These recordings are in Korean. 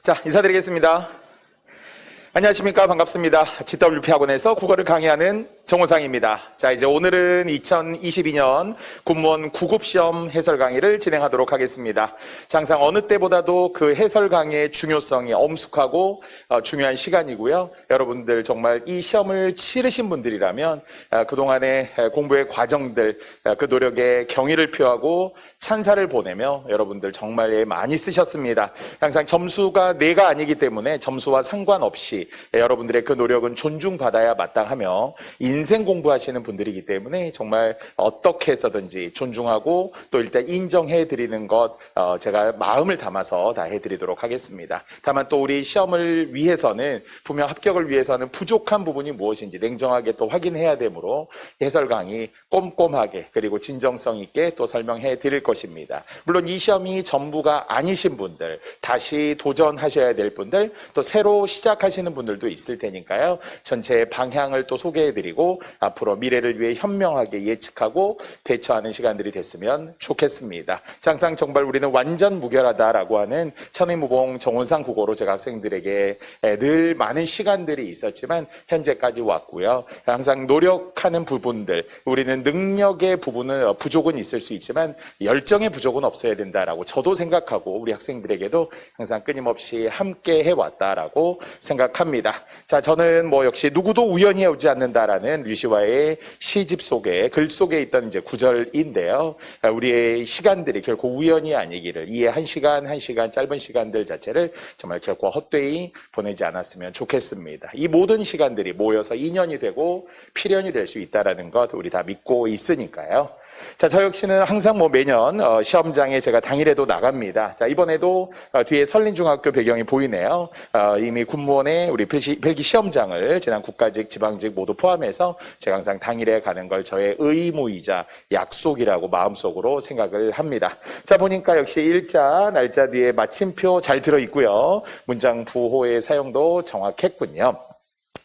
자, 인사드리겠습니다. 안녕하십니까. 반갑습니다. GWP 학원에서 국어를 강의하는 정호상입니다. 자, 이제 오늘은 2022년 군무원 9급 시험 해설 강의를 진행하도록 하겠습니다. 자, 항상 어느 때보다도 그 해설 강의의 중요성이 엄숙하고 중요한 시간이고요. 여러분들 정말 이 시험을 치르신 분들이라면 그동안의 공부의 과정들, 그 노력에 경의를 표하고 찬사를 보내며 여러분들 정말 많이 쓰셨습니다. 항상 점수가 내가 아니기 때문에 점수와 상관없이 여러분들의 그 노력은 존중받아야 마땅하며 인생 공부하시는 분들이기 때문에 정말 어떻게 해서든지 존중하고 또 일단 인정해드리는 것 제가 마음을 담아서 다 해드리도록 하겠습니다. 다만 또 우리 시험을 위해서는 분명 합격을 위해서는 부족한 부분이 무엇인지 냉정하게 또 확인해야 되므로 해설 강의 꼼꼼하게 그리고 진정성 있게 또 설명해 드릴 것입니다. 물론 이 시험이 전부가 아니신 분들, 다시 도전하셔야 될 분들, 또 새로 시작하시는 분들도 있을 테니까요. 전체 방향을 또 소개해드리고 앞으로 미래를 위해 현명하게 예측하고 대처하는 시간들이 됐으면 좋겠습니다. 항상 정말 우리는 완전 무결하다라고 하는 천의무봉 정원상 국어로 제가 학생들에게 늘 많은 시간들이 있었지만 현재까지 왔고요. 항상 노력하는 부분들, 우리는 능력의 부분은 부족은 있을 수 있지만 열정의 부족은 없어야 된다라고 저도 생각하고 우리 학생들에게도 항상 끊임없이 함께 해왔다라고 생각합니다. 자, 저는 역시 누구도 우연히 오지 않는다라는 류시와의 시집 속에 글 속에 있던 이제 구절인데요. 우리의 시간들이 결코 우연이 아니기를, 이 한 시간 한 시간 짧은 시간들 자체를 정말 결코 헛되이 보내지 않았으면 좋겠습니다. 이 모든 시간들이 모여서 인연이 되고 필연이 될 수 있다라는 것 우리 다 믿고 있으니까요. 자, 저 역시는 항상 매년 시험장에 제가 당일에도 나갑니다. 자, 이번에도 뒤에 설린중학교 배경이 보이네요. 이미 군무원의 우리 필기 시험장을 지난 국가직, 지방직 모두 포함해서 제가 항상 당일에 가는 걸 저의 의무이자 약속이라고 마음속으로 생각을 합니다. 자, 보니까 역시 일자, 날짜 뒤에 마침표 잘 들어있고요. 문장 부호의 사용도 정확했군요.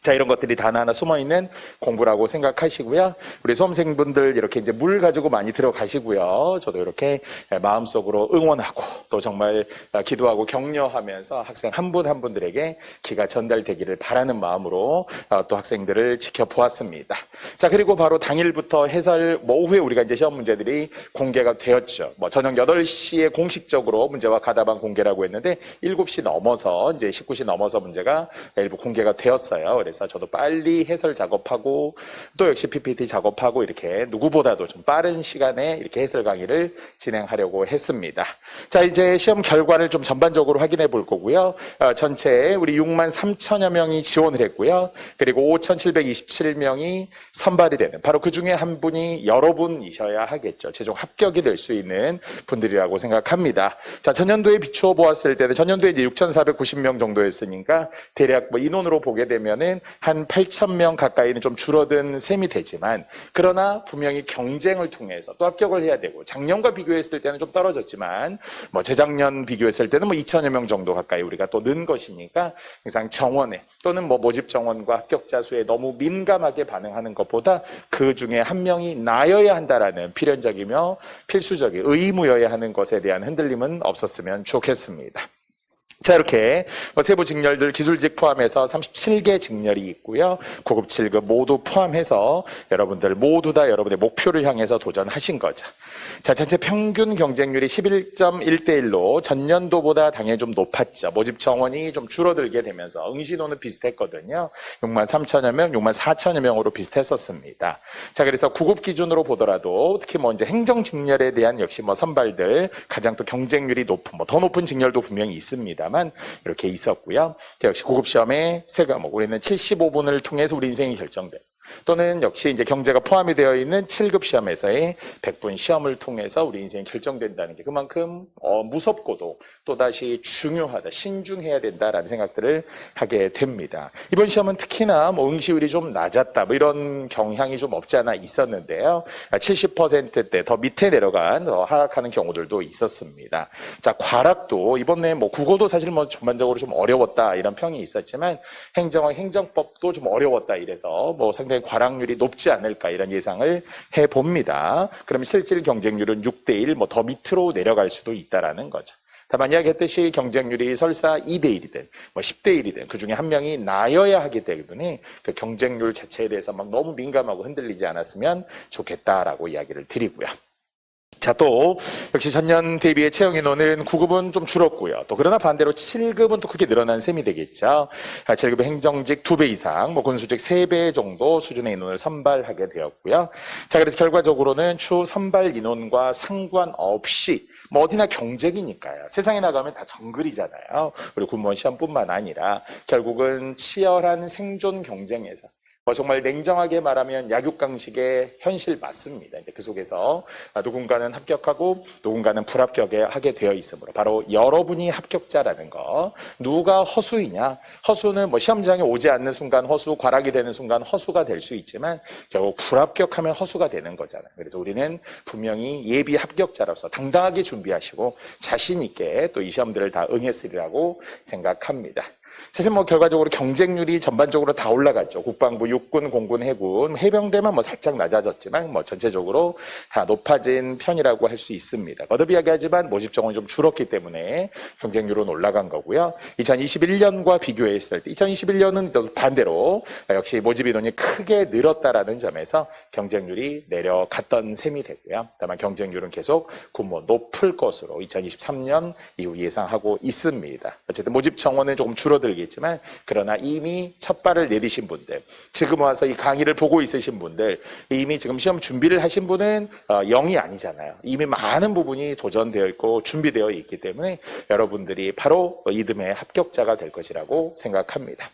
자, 이런 것들이 다 하나 숨어있는 공부라고 생각하시고요. 우리 수험생분들 이렇게 이제 물 가지고 많이 들어가시고요. 저도 이렇게 마음속으로 응원하고 또 정말 기도하고 격려하면서 학생 한 분 한 분들에게 기가 전달되기를 바라는 마음으로 또 학생들을 지켜보았습니다. 자, 그리고 바로 당일부터 해설 오후에 우리가 이제 시험 문제들이 공개가 되었죠. 저녁 8시에 공식적으로 문제와 가답안 공개라고 했는데 7시 넘어서 이제 19시 넘어서 문제가 일부 공개가 되었어요. 그래서 저도 빨리 해설 작업하고 또 역시 PPT 작업하고 이렇게 누구보다도 좀 빠른 시간에 이렇게 해설 강의를 진행하려고 했습니다. 자, 이제 시험 결과를 좀 전반적으로 확인해 볼 거고요. 전체 우리 6만 3천여 명이 지원을 했고요. 그리고 5,727명이 선발이 되는, 바로 그 중에 한 분이 여러분이셔야 하겠죠. 최종 합격이 될 수 있는 분들이라고 생각합니다. 자, 전년도에 비추어 보았을 때는 전년도에 이제 6,490명 정도였으니까 대략 인원으로 보게 되면은 한 8,000명 가까이는 좀 줄어든 셈이 되지만, 그러나 분명히 경쟁을 통해서 또 합격을 해야 되고, 작년과 비교했을 때는 좀 떨어졌지만 재작년 비교했을 때는 2,000여 명 정도 가까이 우리가 또 는 것이니까 항상 정원에 또는 모집 정원과 합격자 수에 너무 민감하게 반응하는 것보다 그 중에 한 명이 나여야 한다라는 필연적이며 필수적인 의무여야 하는 것에 대한 흔들림은 없었으면 좋겠습니다. 자, 이렇게 세부 직렬들 기술직 포함해서 37개 직렬이 있고요. 9급, 7급 모두 포함해서 여러분들 모두 다 여러분의 목표를 향해서 도전하신 거죠. 자, 전체 평균 경쟁률이 11.1대1로 전년도보다 당연히 좀 높았죠. 모집 정원이 좀 줄어들게 되면서 응시도는 비슷했거든요. 6만 3천여 명, 6만 4천여 명으로 비슷했었습니다. 자, 그래서 9급 기준으로 보더라도 특히 이제 행정 직렬에 대한 역시 선발들 가장 또 경쟁률이 높은 더 높은 직렬도 분명히 있습니다. 이렇게 있었고요. 역시 9급 시험의 세 과목, 우리는 75분을 통해서 우리 인생이 결정돼요. 또는 역시 이제 경제가 포함이 되어 있는 7급 시험에서의 100분 시험을 통해서 우리 인생이 결정된다는 게 그만큼 무섭고도 또다시 중요하다, 신중해야 된다라는 생각들을 하게 됩니다. 이번 시험은 특히나 응시율이 좀 낮았다, 이런 경향이 좀 없지 않아 있었는데요. 70%대 더 밑에 내려간 하락하는 경우들도 있었습니다. 자, 과락도 이번에 국어도 사실 전반적으로 좀 어려웠다 이런 평이 있었지만 행정학, 행정법도 좀 어려웠다 이래서 상당히 과락률이 높지 않을까 이런 예상을 해봅니다. 그러면 실질 경쟁률은 6대1 더 밑으로 내려갈 수도 있다라는 거죠. 다만 이야기했듯이 경쟁률이 설사 2대 1이든 뭐 10대 1이든 그 중에 한 명이 나여야 하기 때문에 그 경쟁률 자체에 대해서 막 너무 민감하고 흔들리지 않았으면 좋겠다라고 이야기를 드리고요. 자, 또 역시 전년 대비의 채용 인원은 9급은 좀 줄었고요. 또 그러나 반대로 7급은 또 크게 늘어난 셈이 되겠죠. 7급은 행정직 2배 이상, 뭐 군수직 3배 정도 수준의 인원을 선발하게 되었고요. 자, 그래서 결과적으로는 추후 선발 인원과 상관없이 뭐 어디나 경쟁이니까요. 세상에 나가면 다 정글이잖아요. 우리 군무원 시험뿐만 아니라 결국은 치열한 생존 경쟁에서 정말 냉정하게 말하면 약육강식의 현실 맞습니다. 이제 그 속에서 누군가는 합격하고 누군가는 불합격하게 되어 있으므로 바로 여러분이 합격자라는 거. 누가 허수이냐? 허수는 뭐 시험장에 오지 않는 순간 허수, 과락이 되는 순간 허수가 될 수 있지만 결국 불합격하면 허수가 되는 거잖아요. 그래서 우리는 분명히 예비 합격자로서 당당하게 준비하시고 자신 있게 또 이 시험들을 다 응했으리라고 생각합니다. 사실 뭐 결과적으로 경쟁률이 전반적으로 다 올라갔죠. 국방부, 육군, 공군, 해군, 해병대만 뭐 살짝 낮아졌지만 뭐 전체적으로 다 높아진 편이라고 할 수 있습니다. 거듭 이야기하지만 모집 정원이 좀 줄었기 때문에 경쟁률은 올라간 거고요. 2021년과 비교했을 때 2021년은 반대로 역시 모집 인원이 크게 늘었다라는 점에서 경쟁률이 내려갔던 셈이 되고요. 다만 경쟁률은 계속 군무원 높을 것으로 2023년 이후 예상하고 있습니다. 어쨌든 모집 정원은 조금 줄어들겠지만 그러나 이미 첫 발을 내디신 분들, 지금 와서 이 강의를 보고 있으신 분들, 이미 지금 시험 준비를 하신 분은 0이 아니잖아요. 이미 많은 부분이 도전되어 있고 준비되어 있기 때문에 여러분들이 바로 이듬해 합격자가 될 것이라고 생각합니다.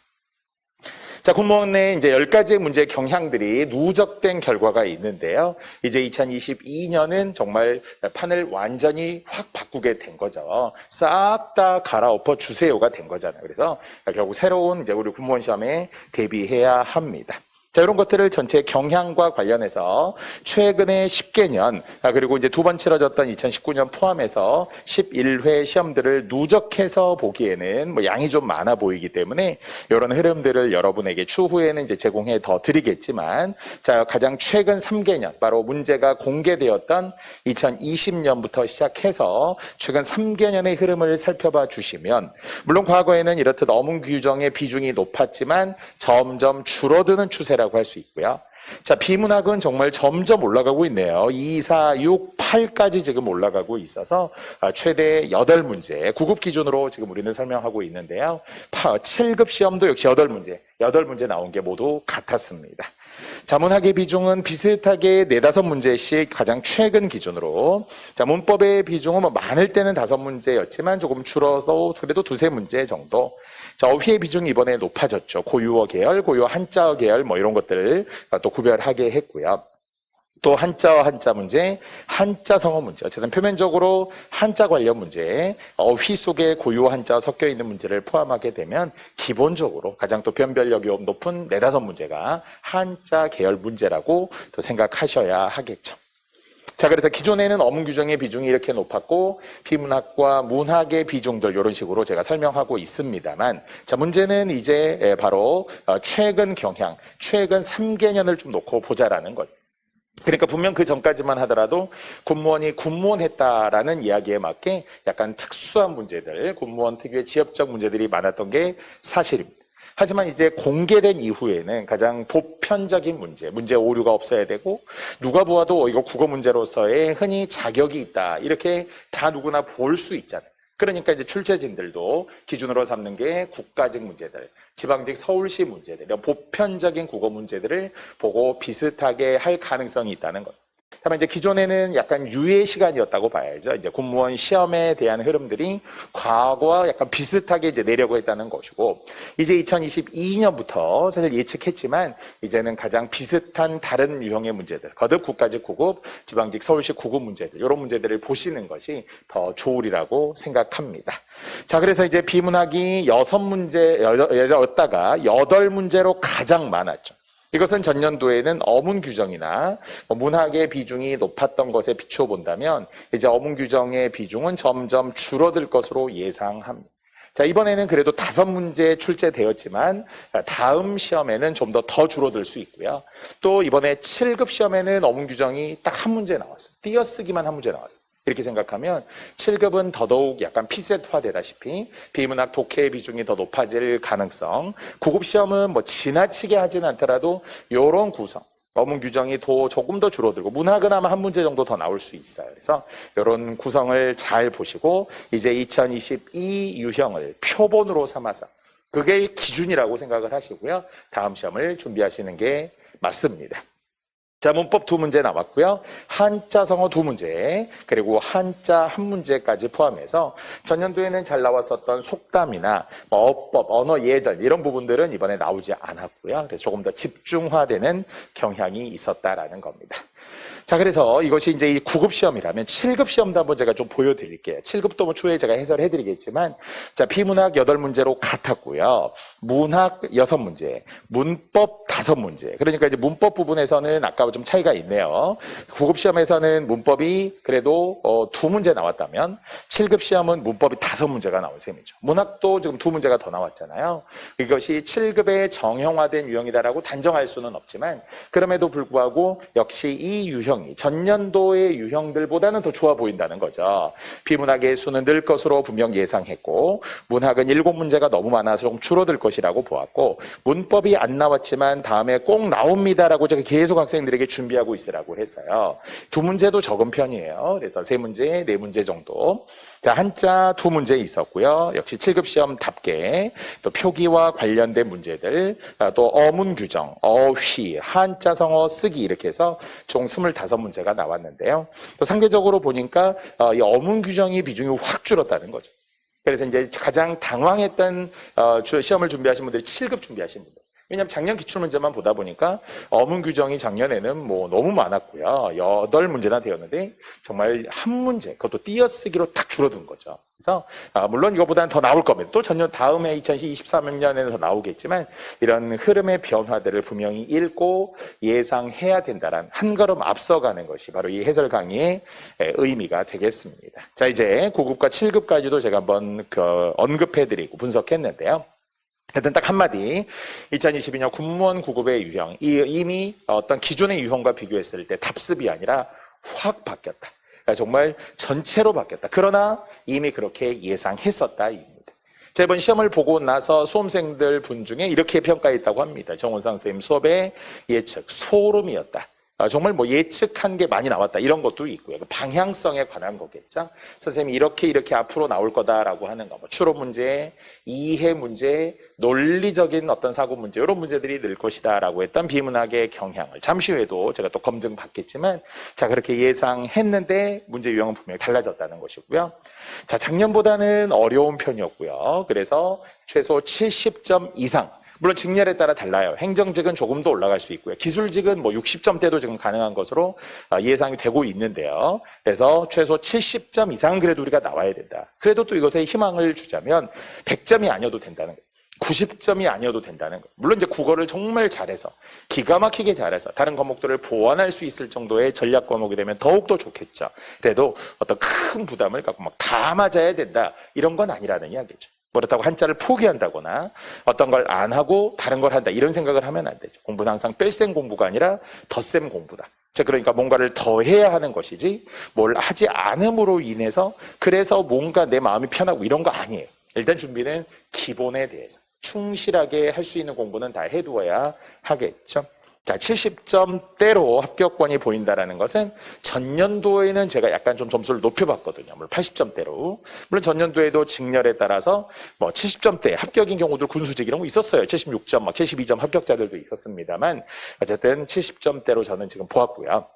자, 군무원의 이제 10가지의 문제 경향들이 누적된 결과가 있는데요. 이제 2022년은 정말 판을 완전히 확 바꾸게 된 거죠. 싹 다 갈아엎어 주세요가 된 거잖아요. 그래서 결국 새로운 이제 우리 군무원 시험에 대비해야 합니다. 자, 이런 것들을 전체 경향과 관련해서 최근에 10개년, 그리고 이제 두 번 치러졌던 2019년 포함해서 11회 시험들을 누적해서 보기에는 뭐 양이 좀 많아 보이기 때문에 이런 흐름들을 여러분에게 추후에는 이제 제공해 더 드리겠지만, 자, 가장 최근 3개년, 바로 문제가 공개되었던 2020년부터 시작해서 최근 3개년의 흐름을 살펴봐 주시면, 물론 과거에는 이렇듯 어문 규정의 비중이 높았지만 점점 줄어드는 추세 라고 할 수 있고요. 자, 비문학은 정말 점점 올라가고 있네요. 2, 4, 6, 8까지 지금 올라가고 있어서 최대 8문제, 9급 기준으로 지금 우리는 설명하고 있는데요. 7급 시험도 역시 8문제 나온 게 모두 같았습니다. 자, 문학의 비중은 비슷하게 4-5문제씩 가장 최근 기준으로. 자, 문법의 비중은 뭐 많을 때는 5문제였지만 조금 줄어서 그래도 2-3문제 정도. 자, 어휘의 비중이 이번에 높아졌죠. 고유어 계열, 고유어 한자어 계열 뭐 이런 것들을 또 구별하게 했고요. 또 한자어 한자 문제, 한자 성어 문제. 어쨌든 표면적으로 한자 관련 문제, 어휘 속에 고유어 한자어 섞여 있는 문제를 포함하게 되면 기본적으로 가장 또 변별력이 높은 4-5문제가 한자 계열 문제라고 또 생각하셔야 하겠죠. 자, 그래서 기존에는 어문 규정의 비중이 이렇게 높았고 비문학과 문학의 비중들 이런 식으로 제가 설명하고 있습니다만, 자, 문제는 이제 바로 최근 경향, 최근 3개년을 좀 놓고 보자라는 거죠. 그러니까 분명 그 전까지만 하더라도 군무원이 군무원했다라는 이야기에 맞게 약간 특수한 문제들, 군무원 특유의 지역적 문제들이 많았던 게 사실입니다. 하지만 이제 공개된 이후에는 가장 보편적인 문제 오류가 없어야 되고 누가 보아도 이거 국어 문제로서의 흔히 자격이 있다. 이렇게 다 누구나 볼 수 있잖아요. 그러니까 이제 출제진들도 기준으로 삼는 게 국가직 문제들, 지방직 서울시 문제들, 이런 보편적인 국어 문제들을 보고 비슷하게 할 가능성이 있다는 거죠. 다만 이제 기존에는 약간 유예 시간이었다고 봐야죠. 이제 군무원 시험에 대한 흐름들이 과거와 약간 비슷하게 이제 내려고 했다는 것이고, 이제 2022년부터 사실 예측했지만 이제는 가장 비슷한 다른 유형의 문제들, 거듭 국가직 9급, 지방직 서울시 9급 문제들, 이런 문제들을 보시는 것이 더 좋으리라고 생각합니다. 자, 그래서 이제 비문학이 6문제였다가 8문제로 가장 많았죠. 이것은 전년도에는 어문 규정이나 문학의 비중이 높았던 것에 비추어 본다면 이제 어문 규정의 비중은 점점 줄어들 것으로 예상합니다. 자, 이번에는 그래도 5문제 출제되었지만 다음 시험에는 좀 더 줄어들 수 있고요. 또 이번에 7급 시험에는 어문 규정이 딱 한 문제 나왔어요. 띄어쓰기만 한 문제 나왔어요. 이렇게 생각하면 7급은 더더욱 약간 피셋화 되다시피 비문학 독해의 비중이 더 높아질 가능성, 9급 시험은 뭐 지나치게 하진 않더라도 이런 구성, 어문 규정이 조금 더 줄어들고 문학은 아마 한 문제 정도 더 나올 수 있어요. 그래서 이런 구성을 잘 보시고 이제 2022 유형을 표본으로 삼아서 그게 기준이라고 생각을 하시고요. 다음 시험을 준비하시는 게 맞습니다. 자, 문법 2문제 나왔고요. 한자 성어 2문제, 그리고 한자 1문제까지 포함해서 전년도에는 잘 나왔었던 속담이나 어법, 언어 예절 이런 부분들은 이번에 나오지 않았고요. 그래서 조금 더 집중화되는 경향이 있었다라는 겁니다. 자, 그래서 이것이 이제 이 9급 시험이라면 7급 시험도 한번 제가 좀 보여드릴게요. 7급도 뭐 추후에 제가 해설해드리겠지만, 자, 비문학 8문제로 같았고요. 문학 6문제, 문법 5문제. 그러니까 이제 문법 부분에서는 아까 좀 차이가 있네요. 9급 시험에서는 문법이 그래도 2문제 나왔다면 7급 시험은 문법이 5문제가 나온 셈이죠. 문학도 지금 2문제가 더 나왔잖아요. 이것이 7급의 정형화된 유형이다라고 단정할 수는 없지만 그럼에도 불구하고 역시 이 유형이 전년도의 유형들보다는 더 좋아 보인다는 거죠. 비문학의 수는 늘 것으로 분명 예상했고 문학은 7문제가 너무 많아서 좀 줄어들 것이라고 보았고 문법이 안 나왔지만 다음에 꼭 나옵니다라고 제가 계속 학생들에게 준비하고 있으라고 했어요. 2문제도 적은 편이에요. 그래서 3문제, 4문제 정도. 자, 한자 2문제 있었고요. 역시 7급 시험답게 또 표기와 관련된 문제들, 또 어문 규정, 어휘, 한자 성어 쓰기 이렇게 해서 총 25문제가 나왔는데요. 또 상대적으로 보니까 이 어문 규정이 비중이 확 줄었다는 거죠. 그래서 이제 가장 당황했던 시험을 준비하신 분들이 7급 준비하신 분들. 왜냐하면 작년 기출문제만 보다 보니까 어문 규정이 작년에는 뭐 너무 많았고요. 8문제나 되었는데 정말 한 문제, 그것도 띄어쓰기로 딱 줄어든 거죠. 그래서 물론 이거보다는 더 나올 겁니다. 또 전년 다음에 2023년에는 더 나오겠지만 이런 흐름의 변화들을 분명히 읽고 예상해야 된다는 한 걸음 앞서가는 것이 바로 이 해설 강의의 의미가 되겠습니다. 자, 이제 9급과 7급까지도 제가 한번 언급해드리고 분석했는데요. 하여튼 딱 한마디, 2022년 군무원 9급의 유형, 이미 어떤 기존의 유형과 비교했을 때 답습이 아니라 확 바뀌었다. 그러니까 정말 전체로 바뀌었다. 그러나 이미 그렇게 예상했었다. 입니다. 자, 이번 시험을 보고 나서 수험생들 분 중에 이렇게 평가했다고 합니다. 정원상 선생님 수업의 예측, 소름이었다. 정말 뭐 예측한 게 많이 나왔다 이런 것도 있고요. 방향성에 관한 거겠죠. 선생님이 이렇게 앞으로 나올 거다라고 하는 거, 뭐 추론 문제, 이해 문제, 논리적인 어떤 사고 문제 이런 문제들이 늘 것이다라고 했던 비문학의 경향을 잠시 후에도 제가 또 검증 받겠지만, 자, 그렇게 예상했는데 문제 유형은 분명히 달라졌다는 것이고요. 자, 작년보다는 어려운 편이었고요. 그래서 최소 70점 이상. 물론 직렬에 따라 달라요. 행정직은 조금 더 올라갈 수 있고요. 기술직은 뭐 60점대도 지금 가능한 것으로 예상이 되고 있는데요. 그래서 최소 70점 이상은 그래도 우리가 나와야 된다. 그래도 또 이것에 희망을 주자면 100점이 아니어도 된다는 거예요. 90점이 아니어도 된다는 거예요. 물론 이제 국어를 정말 잘해서 기가 막히게 잘해서 다른 과목들을 보완할 수 있을 정도의 전략 과목이 되면 더욱더 좋겠죠. 그래도 어떤 큰 부담을 갖고 막 다 맞아야 된다 이런 건 아니라는 이야기죠. 그렇다고 한자를 포기한다거나 어떤 걸 안 하고 다른 걸 한다 이런 생각을 하면 안 되죠. 공부는 항상 뺄셈 공부가 아니라 덧셈 공부다. 자, 그러니까 뭔가를 더 해야 하는 것이지 뭘 하지 않음으로 인해서 그래서 뭔가 내 마음이 편하고 이런 거 아니에요. 일단 준비는 기본에 대해서 충실하게 할 수 있는 공부는 다 해두어야 하겠죠. 자, 70점대로 합격권이 보인다는 것은 전년도에는 제가 약간 좀 점수를 높여봤거든요. 물론 80점대로. 물론 전년도에도 직렬에 따라서 뭐 70점대 합격인 경우도 군수직 이런 거 있었어요. 76점, 막 72점 합격자들도 있었습니다만 어쨌든 70점대로 저는 지금 보았고요.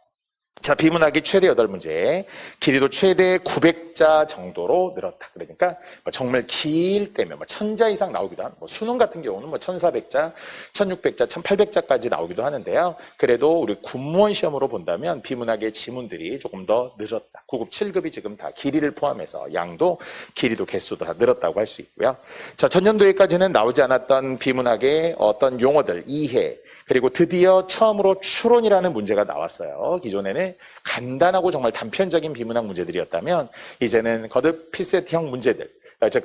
자, 비문학이 최대 8문제, 길이도 최대 900자 정도로 늘었다. 그러니까 정말 길 때면 1000자 이상 나오기도 하는, 수능 같은 경우는 1400자, 1600자, 1800자까지 나오기도 하는데요. 그래도 우리 군무원 시험으로 본다면 비문학의 지문들이 조금 더 늘었다. 9급, 7급이 지금 다 길이를 포함해서 양도, 길이도 개수도 다 늘었다고 할 수 있고요. 자, 전년도에까지는 나오지 않았던 비문학의 어떤 용어들, 이해, 그리고 드디어 처음으로 추론이라는 문제가 나왔어요. 기존에는 간단하고 정말 단편적인 비문학 문제들이었다면 이제는 거듭 피셋형 문제들,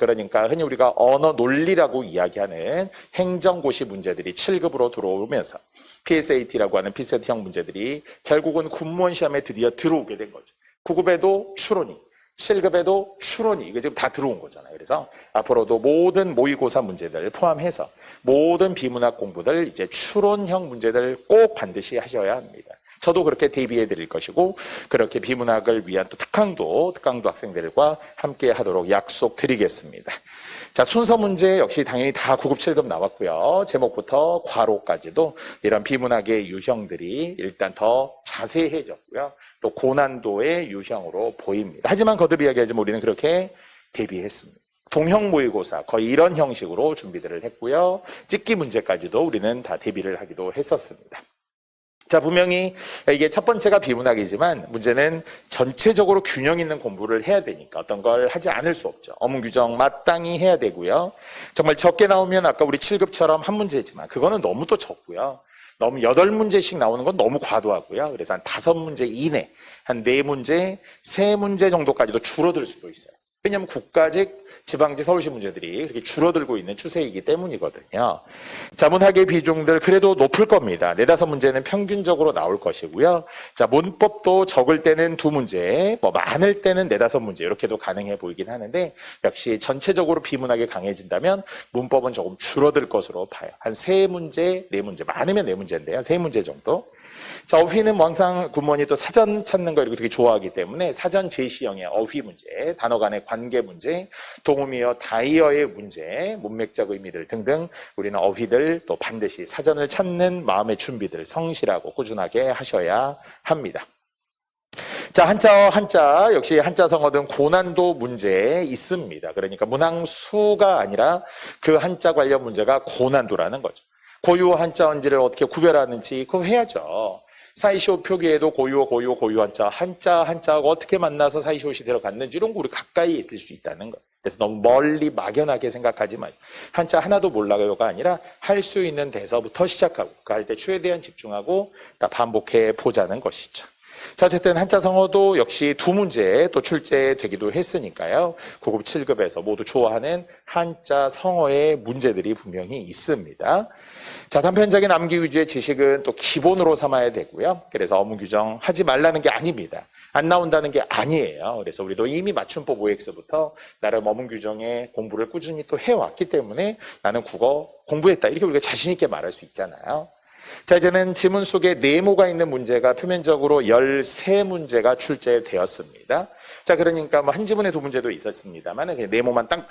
그러니까 흔히 우리가 언어 논리라고 이야기하는 행정고시 문제들이 7급으로 들어오면서 PSAT라고 하는 피셋형 문제들이 결국은 군무원 시험에 드디어 들어오게 된 거죠. 9급에도 추론이, 7급에도 추론이, 이게 지금 다 들어온 거잖아요. 그래서 앞으로도 모든 모의고사 문제들 포함해서 모든 비문학 공부들 이제 추론형 문제들 꼭 반드시 하셔야 합니다. 저도 그렇게 대비해 드릴 것이고, 그렇게 비문학을 위한 또 특강도 학생들과 함께 하도록 약속드리겠습니다. 자, 순서 문제 역시 당연히 다 9급, 7급 나왔고요. 제목부터 괄호까지도 이런 비문학의 유형들이 일단 더 자세해졌고요. 또 고난도의 유형으로 보입니다. 하지만 거듭 이야기하지만 우리는 그렇게 대비했습니다. 동형 모의고사 거의 이런 형식으로 준비들을 했고요. 찍기 문제까지도 우리는 다 대비를 하기도 했었습니다. 자, 분명히 이게 첫 번째가 비문학이지만 문제는 전체적으로 균형 있는 공부를 해야 되니까 어떤 걸 하지 않을 수 없죠. 어문 규정 마땅히 해야 되고요. 정말 적게 나오면 아까 우리 7급처럼 한 문제지만 그거는 너무 또 적고요. 너무 8문제씩 나오는 건 너무 과도하고요. 그래서 한 5문제 이내, 한 4문제, 3문제 정도까지도 줄어들 수도 있어요. 왜냐하면 국가직, 지방직, 서울시 문제들이 그렇게 줄어들고 있는 추세이기 때문이거든요. 자, 문학의 비중들 그래도 높을 겁니다. 4-5문제는 평균적으로 나올 것이고요. 자, 문법도 적을 때는 2문제, 많을 때는 4-5문제 이렇게도 가능해 보이긴 하는데 역시 전체적으로 비문학이 강해진다면 문법은 조금 줄어들 것으로 봐요. 한 3문제, 4문제, 많으면 4문제인데요. 3문제 정도. 자, 어휘는 항상 군무원이 또 사전 찾는 거 이렇게 되게 좋아하기 때문에 사전 제시형의 어휘 문제, 단어 간의 관계 문제, 동음이어 다이어의 문제, 문맥적 의미들 등등 우리는 어휘들 또 반드시 사전을 찾는 마음의 준비들 성실하고 꾸준하게 하셔야 합니다. 자, 한자 역시 한자성어 등 고난도 문제 있습니다. 그러니까 문항수가 아니라 그 한자 관련 문제가 고난도라는 거죠. 고유 한자원지를 어떻게 구별하는지 그거 해야죠. 사이시옷 표기에도 고유 한자하고 어떻게 만나서 사이시옷이 들어갔는지 이런 거 우리 가까이에 있을 수 있다는 거예요. 그래서 너무 멀리 막연하게 생각하지 마요. 한자 하나도 몰라요가 아니라 할 수 있는 데서부터 시작하고 그 할 때 최대한 집중하고 반복해 보자는 것이죠. 자, 어쨌든 한자성어도 역시 2문제 또 출제되기도 했으니까요. 9급, 7급에서 모두 좋아하는 한자성어의 문제들이 분명히 있습니다. 자, 단편적인 암기 위주의 지식은 또 기본으로 삼아야 되고요. 그래서 어문 규정 하지 말라는 게 아닙니다. 안 나온다는 게 아니에요. 그래서 우리도 이미 맞춤법 OX부터 나름 어문 규정의 공부를 꾸준히 또 해왔기 때문에 나는 국어 공부했다. 이렇게 우리가 자신 있게 말할 수 있잖아요. 자, 이제는 지문 속에 네모가 있는 문제가 표면적으로 13문제가 출제되었습니다. 자, 그러니까 한 지문에 2문제도 있었습니다만 그냥 네모만 딱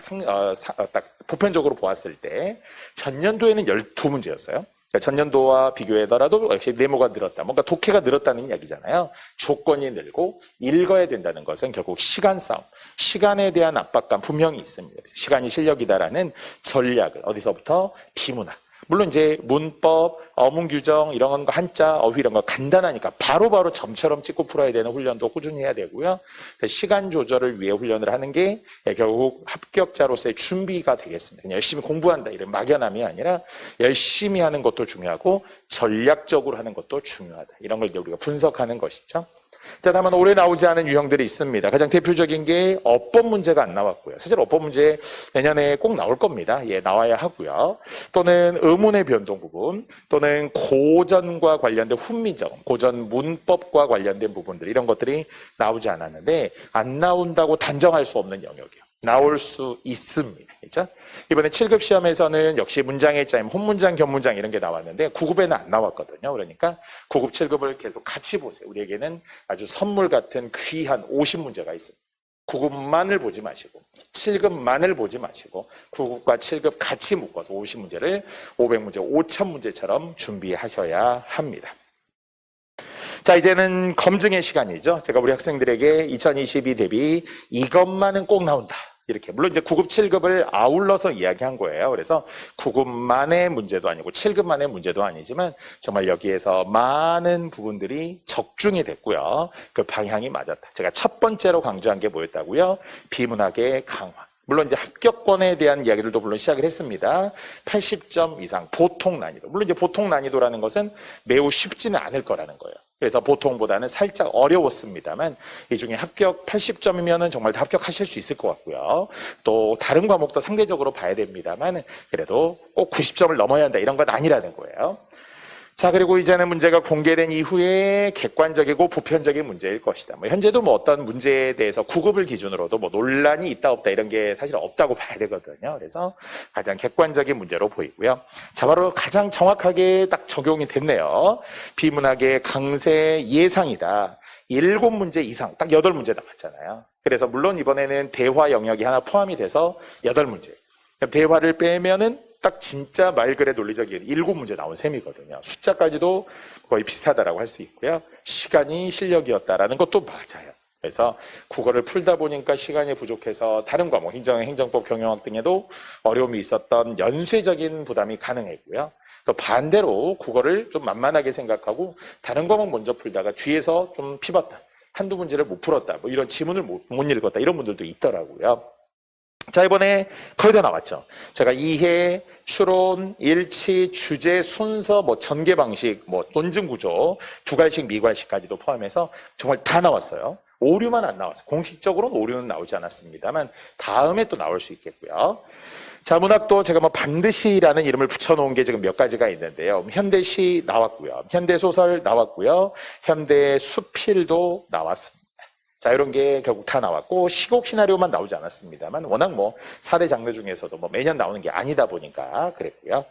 보편적으로 보았을 때 전년도에는 12문제였어요. 전년도와 비교하더라도 역시 네모가 늘었다. 뭔가 독해가 늘었다는 이야기잖아요. 조건이 늘고 읽어야 된다는 것은 결국 시간 싸움, 시간에 대한 압박감 분명히 있습니다. 시간이 실력이다라는 전략을 어디서부터 비문학. 물론 이제 문법, 어문 규정 이런 거 한자, 어휘 이런 거 간단하니까 바로바로 점처럼 찍고 풀어야 되는 훈련도 꾸준히 해야 되고요. 시간 조절을 위해 훈련을 하는 게 결국 합격자로서의 준비가 되겠습니다. 열심히 공부한다 이런 막연함이 아니라 열심히 하는 것도 중요하고 전략적으로 하는 것도 중요하다. 이런 걸 이제 우리가 분석하는 것이죠. 자, 다만 올해 나오지 않은 유형들이 있습니다. 가장 대표적인 게 어법 문제가 안 나왔고요. 사실 어법 문제 내년에 꼭 나올 겁니다. 예, 나와야 하고요. 또는 의문의 변동 부분, 또는 고전과 관련된 훈민정, 고전 문법과 관련된 부분들 이런 것들이 나오지 않았는데 안 나온다고 단정할 수 없는 영역이에요. 나올 수 있습니다. 그렇죠? 이번에 7급 시험에서는 역시 문장의 짜임, 혼문장, 견문장 이런 게 나왔는데 9급에는 안 나왔거든요. 그러니까 9급, 7급을 계속 같이 보세요. 우리에게는 아주 선물 같은 귀한 50문제가 있습니다. 9급만을 보지 마시고 7급만을 보지 마시고 9급과 7급 같이 묶어서 50문제를 500문제, 5000문제처럼 준비하셔야 합니다. 자, 이제는 검증의 시간이죠. 제가 우리 학생들에게 2022 대비 이것만은 꼭 나온다. 이렇게. 물론 이제 9급, 7급을 아울러서 이야기한 거예요. 그래서 9급만의 문제도 아니고 7급만의 문제도 아니지만 정말 여기에서 많은 부분들이 적중이 됐고요. 그 방향이 맞았다. 제가 첫 번째로 강조한 게 뭐였다고요? 비문학의 강화. 물론 이제 합격권에 대한 이야기들도 물론 시작을 했습니다. 80점 이상 보통 난이도. 물론 이제 보통 난이도라는 것은 매우 쉽지는 않을 거라는 거예요. 그래서 보통보다는 살짝 어려웠습니다만 이 중에 합격 80점이면은 정말 다 합격하실 수 있을 것 같고요. 또 다른 과목도 상대적으로 봐야 됩니다만 그래도 꼭 90점을 넘어야 한다 이런 건 아니라는 거예요. 자, 그리고 이제는 문제가 공개된 이후에 객관적이고 보편적인 문제일 것이다. 현재도 어떤 문제에 대해서 구급을 기준으로도 논란이 있다 없다 이런 게 사실 없다고 봐야 되거든요. 그래서 가장 객관적인 문제로 보이고요. 자, 바로 가장 정확하게 딱 적용이 됐네요. 비문학의 강세 예상이다. 7문제 이상, 딱 8문제 나왔잖아요. 그래서 물론 이번에는 대화 영역이 하나 포함이 돼서 8문제. 대화를 빼면은 딱 진짜 말글의 논리적인 7문제 나온 셈이거든요. 숫자까지도 거의 비슷하다라고 할 수 있고요. 시간이 실력이었다라는 것도 맞아요. 그래서 국어를 풀다 보니까 시간이 부족해서 다른 과목, 행정법, 경영학 등에도 어려움이 있었던 연쇄적인 부담이 가능했고요. 또 반대로 국어를 좀 만만하게 생각하고 다른 과목 먼저 풀다가 뒤에서 좀 피봤다. 한두 문제를 못 풀었다. 이런 지문을 못 읽었다. 이런 분들도 있더라고요. 자, 이번에 거의 다 나왔죠. 제가 이해, 추론, 일치, 주제, 순서, 전개 방식, 논증 구조, 두괄식, 미괄식까지도 포함해서 정말 다 나왔어요. 오류만 안 나왔어요. 공식적으로는 오류는 나오지 않았습니다만 다음에 또 나올 수 있겠고요. 자, 문학도 제가 반드시라는 이름을 붙여놓은 게 지금 몇 가지가 있는데요. 현대시 나왔고요. 현대소설 나왔고요. 현대수필도 나왔습니다. 자, 이런 게 결국 다 나왔고, 시곡 시나리오만 나오지 않았습니다만, 워낙 4대 장르 중에서도 매년 나오는 게 아니다 보니까 그랬고요.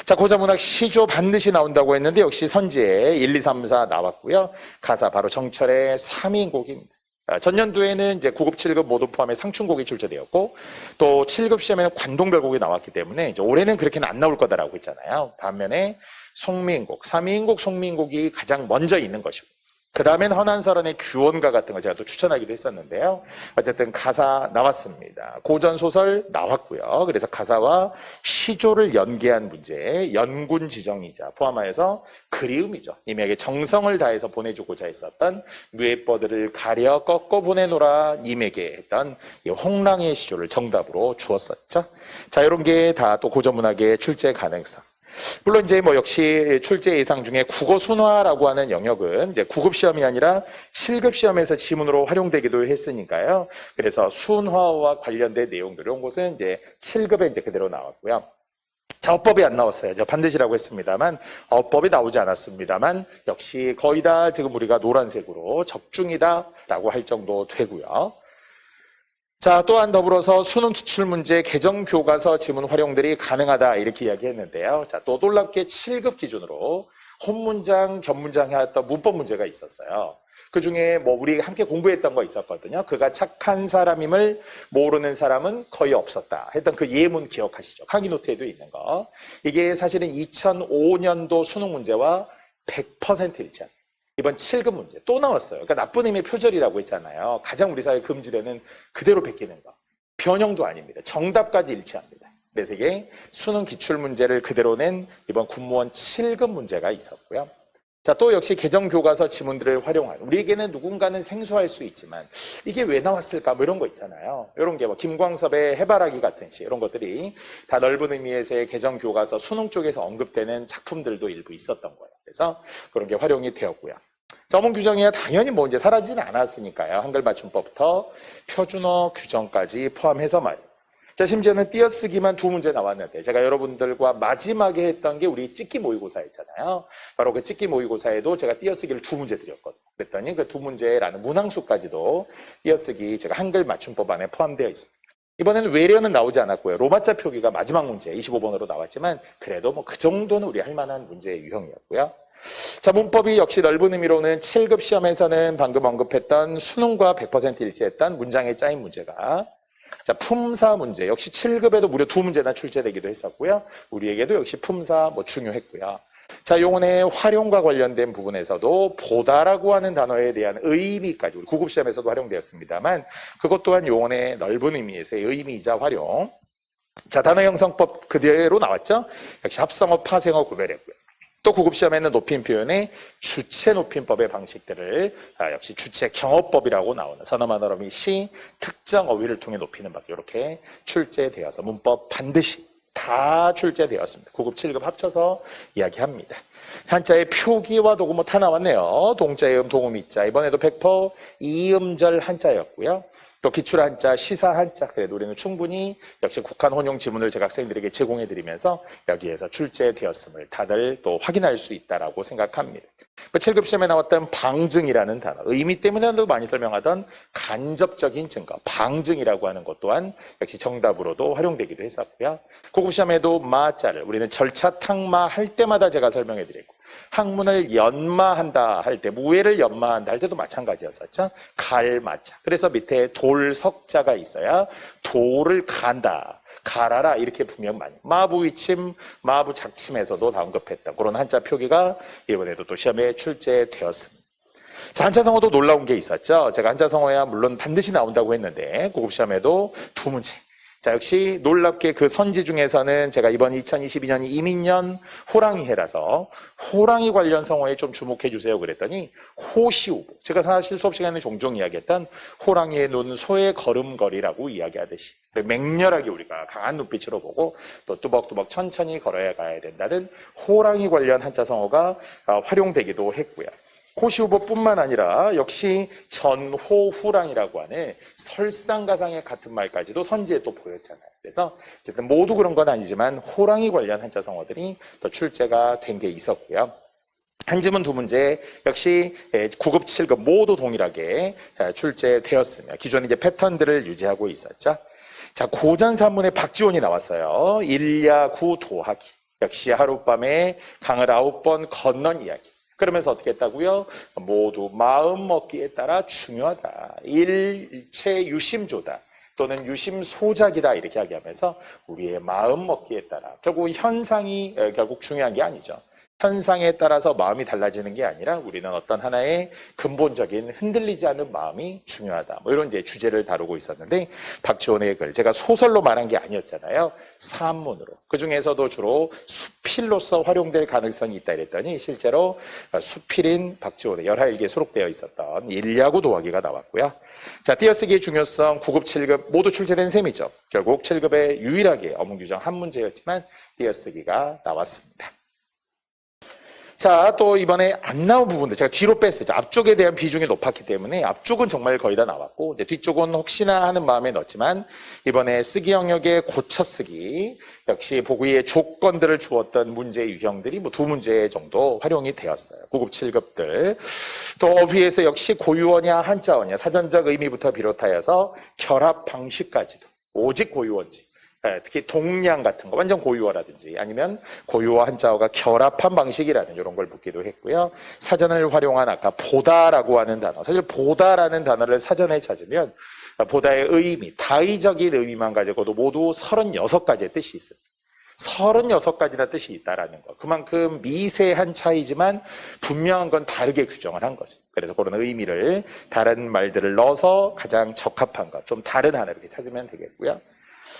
자, 고전문학 시조 반드시 나온다고 했는데, 역시 선지에 1, 2, 3, 4 나왔고요. 가사 바로 정철의 3인곡입니다. 전년도에는 이제 9급, 7급 모두 포함해 상춘곡이 출제되었고, 또 7급 시험에는 관동별곡이 나왔기 때문에, 이제 올해는 그렇게는 안 나올 거다라고 했잖아요. 반면에 송미인곡, 3인곡, 송미인곡이 가장 먼저 있는 것이고, 그 다음엔 헌한설원의 규원가 같은 거 제가 또 추천하기도 했었는데요. 어쨌든 가사 나왔습니다. 고전소설 나왔고요. 그래서 가사와 시조를 연계한 문제, 연군지정이자 포함하여서 그리움이죠. 님에게 정성을 다해서 보내주고자 했었던 뇌버들을 가려 꺾어 보내노라 님에게 했던 이 홍랑의 시조를 정답으로 주었었죠. 자, 이런 게 다 또 고전문학의 출제 가능성. 물론 이제 역시 출제 예상 중에 국어 순화라고 하는 영역은 이제 9급 시험이 아니라 7급 시험에서 지문으로 활용되기도 했으니까요. 그래서 순화와 관련된 내용들 이런 것은 이제 7급에 이제 그대로 나왔고요. 자, 어법이 안 나왔어요. 저 반드시라고 했습니다만 어법이 나오지 않았습니다만 역시 거의 다 지금 우리가 노란색으로 적중이다라고 할 정도 되고요. 자, 또한 더불어서 수능 기출문제 개정 교과서 지문 활용들이 가능하다 이렇게 이야기했는데요. 자, 또 놀랍게 7급 기준으로 혼문장, 견문장 해왔던 문법 문제가 있었어요. 그 중에 우리 함께 공부했던 거 있었거든요. 그가 착한 사람임을 모르는 사람은 거의 없었다 했던 그 예문 기억하시죠? 강의 노트에도 있는 거. 이게 사실은 2005년도 수능 문제와 100% 일치합니다. 이번 7급 문제 또 나왔어요. 그러니까 나쁜 의미의 표절이라고 했잖아요. 가장 우리 사회 금지되는 그대로 베끼는 거. 변형도 아닙니다. 정답까지 일치합니다. 그래서 이게 수능 기출문제를 그대로 낸 이번 군무원 7급 문제가 있었고요. 자, 또 역시 개정교과서 지문들을 활용한, 우리에게는 누군가는 생소할 수 있지만 이게 왜 나왔을까 이런 거 있잖아요. 이런 게 김광섭의 해바라기 같은 시 이런 것들이 다 넓은 의미에서의 개정교과서 수능 쪽에서 언급되는 작품들도 일부 있었던 거예요. 그래서 그런 게 활용이 되었고요. 저문 규정이 당연히 이제 사라지진 않았으니까요. 한글 맞춤법부터 표준어 규정까지 포함해서 말이에요. 자, 심지어는 띄어쓰기만 2문제 나왔는데 제가 여러분들과 마지막에 했던 게 우리 찍기 모의고사였잖아요. 바로 그 찍기 모의고사에도 제가 띄어쓰기를 2문제 드렸거든요. 그랬더니 그 2문제라는 문항수까지도 띄어쓰기 제가 한글 맞춤법 안에 포함되어 있습니다. 이번에는 외래어는 나오지 않았고요. 로마자 표기가 마지막 문제 25번으로 나왔지만 그래도 그 정도는 우리 할 만한 문제의 유형이었고요. 자, 문법이 역시 넓은 의미로는 7급 시험에서는 방금 언급했던 수능과 100% 일치했던 문장에 짜인 문제가, 자, 품사 문제 역시 7급에도 무려 2문제나 출제되기도 했었고요. 우리에게도 역시 품사 중요했고요. 자, 용언의 활용과 관련된 부분에서도 보다라고 하는 단어에 대한 의미까지 우리 9급 시험에서도 활용되었습니다만 그것 또한 용언의 넓은 의미에서의 의미이자 활용. 자, 단어 형성법 그대로 나왔죠. 역시 합성어, 파생어 구별했고요. 또 9급 시험에는 높임 표현의 주체 높임법의 방식들을 역시 주체 경어법이라고 나오는 선어만 어미 시 특정 어휘를 통해 높이는 법 이렇게 출제되어서 문법 반드시 다 출제되었습니다. 9급, 7급 합쳐서 이야기합니다. 한자의 표기와 도구 다 나왔네요. 동자의 동음이자 이번에도 100% 이음절 한자였고요. 또 기출 한자, 시사 한자, 그래도 우리는 충분히 역시 국한 혼용 지문을 제가 학생들에게 제공해드리면서 여기에서 출제되었음을 다들 또 확인할 수 있다라고 생각합니다. 그 7급 시험에 나왔던 방증이라는 단어, 의미 때문에도 많이 설명하던 간접적인 증거, 방증이라고 하는 것 또한 역시 정답으로도 활용되기도 했었고요. 9급 시험에도 마자를 우리는 절차 탕마 할 때마다 제가 설명해드렸고, 학문을 연마한다 할 때, 무예를 연마한다 할 때도 마찬가지였었죠. 갈마자. 그래서 밑에 돌석자가 있어야 돌을 간다, 갈아라 이렇게 분명 많이. 마부위침, 마부작침에서도 다운급했던 그런 한자 표기가 이번에도 또 시험에 출제되었습니다. 자, 한자성어도 놀라운 게 있었죠. 제가 한자성어야 물론 반드시 나온다고 했는데 9급 시험에도 두 문제. 자, 역시 놀랍게 그 선지 중에서는 제가 이번 2022년이 이민년 호랑이 해라서 호랑이 관련 성어에 좀 주목해 주세요 그랬더니 호시우보. 제가 사실 수업 시간에 종종 이야기했던 호랑이의 눈, 소의 걸음걸이라고 이야기하듯이 맹렬하게 우리가 강한 눈빛으로 보고 또 뚜벅뚜벅 천천히 걸어야 가야 된다는 호랑이 관련 한자 성어가 활용되기도 했고요. 호시우보뿐만 아니라 역시 전호후랑이라고 하는 설상가상의 같은 말까지도 선지에 또 보였잖아요. 그래서 어쨌든 모두 그런 건 아니지만 호랑이 관련 한자 성어들이 또 출제가 된 게 있었고요. 한지문 두 문제 역시 9급, 7급 모두 동일하게 출제되었으며 기존의 이제 패턴들을 유지하고 있었죠. 자, 고전산문에 박지원이 나왔어요. 일야구 도하기. 역시 하룻밤에 강을 9번 건넌 이야기. 그러면서 어떻게 했다고요? 모두 마음 먹기에 따라 중요하다. 일체 유심조다. 또는 유심소작이다. 이렇게 이야기하면서 우리의 마음 먹기에 따라. 결국 현상이 결국 중요한 게 아니죠. 현상에 따라서 마음이 달라지는 게 아니라 우리는 어떤 하나의 근본적인 흔들리지 않는 마음이 중요하다. 뭐 이런 이제 주제를 다루고 있었는데 박지원의 글, 제가 소설로 말한 게 아니었잖아요. 산문으로. 그 중에서도 주로 수필로서 활용될 가능성이 있다 이랬더니 실제로 수필인 박지원의 열하일기에 수록되어 있었던 일야구 도하기가 나왔고요. 자, 띄어쓰기의 중요성 9급, 7급 모두 출제된 셈이죠. 결국 7급에 유일하게 어문규정 한 문제였지만 띄어쓰기가 나왔습니다. 자, 또 이번에 안 나온 부분들 제가 뒤로 뺐어요. 앞쪽에 대한 비중이 높았기 때문에 앞쪽은 정말 거의 다 나왔고 이제 뒤쪽은 혹시나 하는 마음에 넣었지만 이번에 쓰기 영역의 고쳐쓰기 역시 보기의 조건들을 주었던 문제 유형들이 뭐 두 문제 정도 활용이 되었어요. 9급, 7급들. 또 어휘에서 역시 고유어냐 한자어냐 사전적 의미부터 비롯하여서 결합 방식까지도 오직 고유어인지 특히 동량 같은 거 완전 고유어라든지 아니면 고유어 한자어가 결합한 방식이라는 이런 걸 묻기도 했고요. 사전을 활용한 아까 보다라고 하는 단어, 사실 보다라는 단어를 사전에 찾으면 보다의 의미, 다의적인 의미만 가지고도 모두 36가지의 뜻이 있습니다. 36가지나 뜻이 있다라는 거. 그만큼 미세한 차이지만 분명한 건 다르게 규정을 한 거죠. 그래서 그런 의미를 다른 말들을 넣어서 가장 적합한 것, 좀 다른 하나 이렇게 찾으면 되겠고요.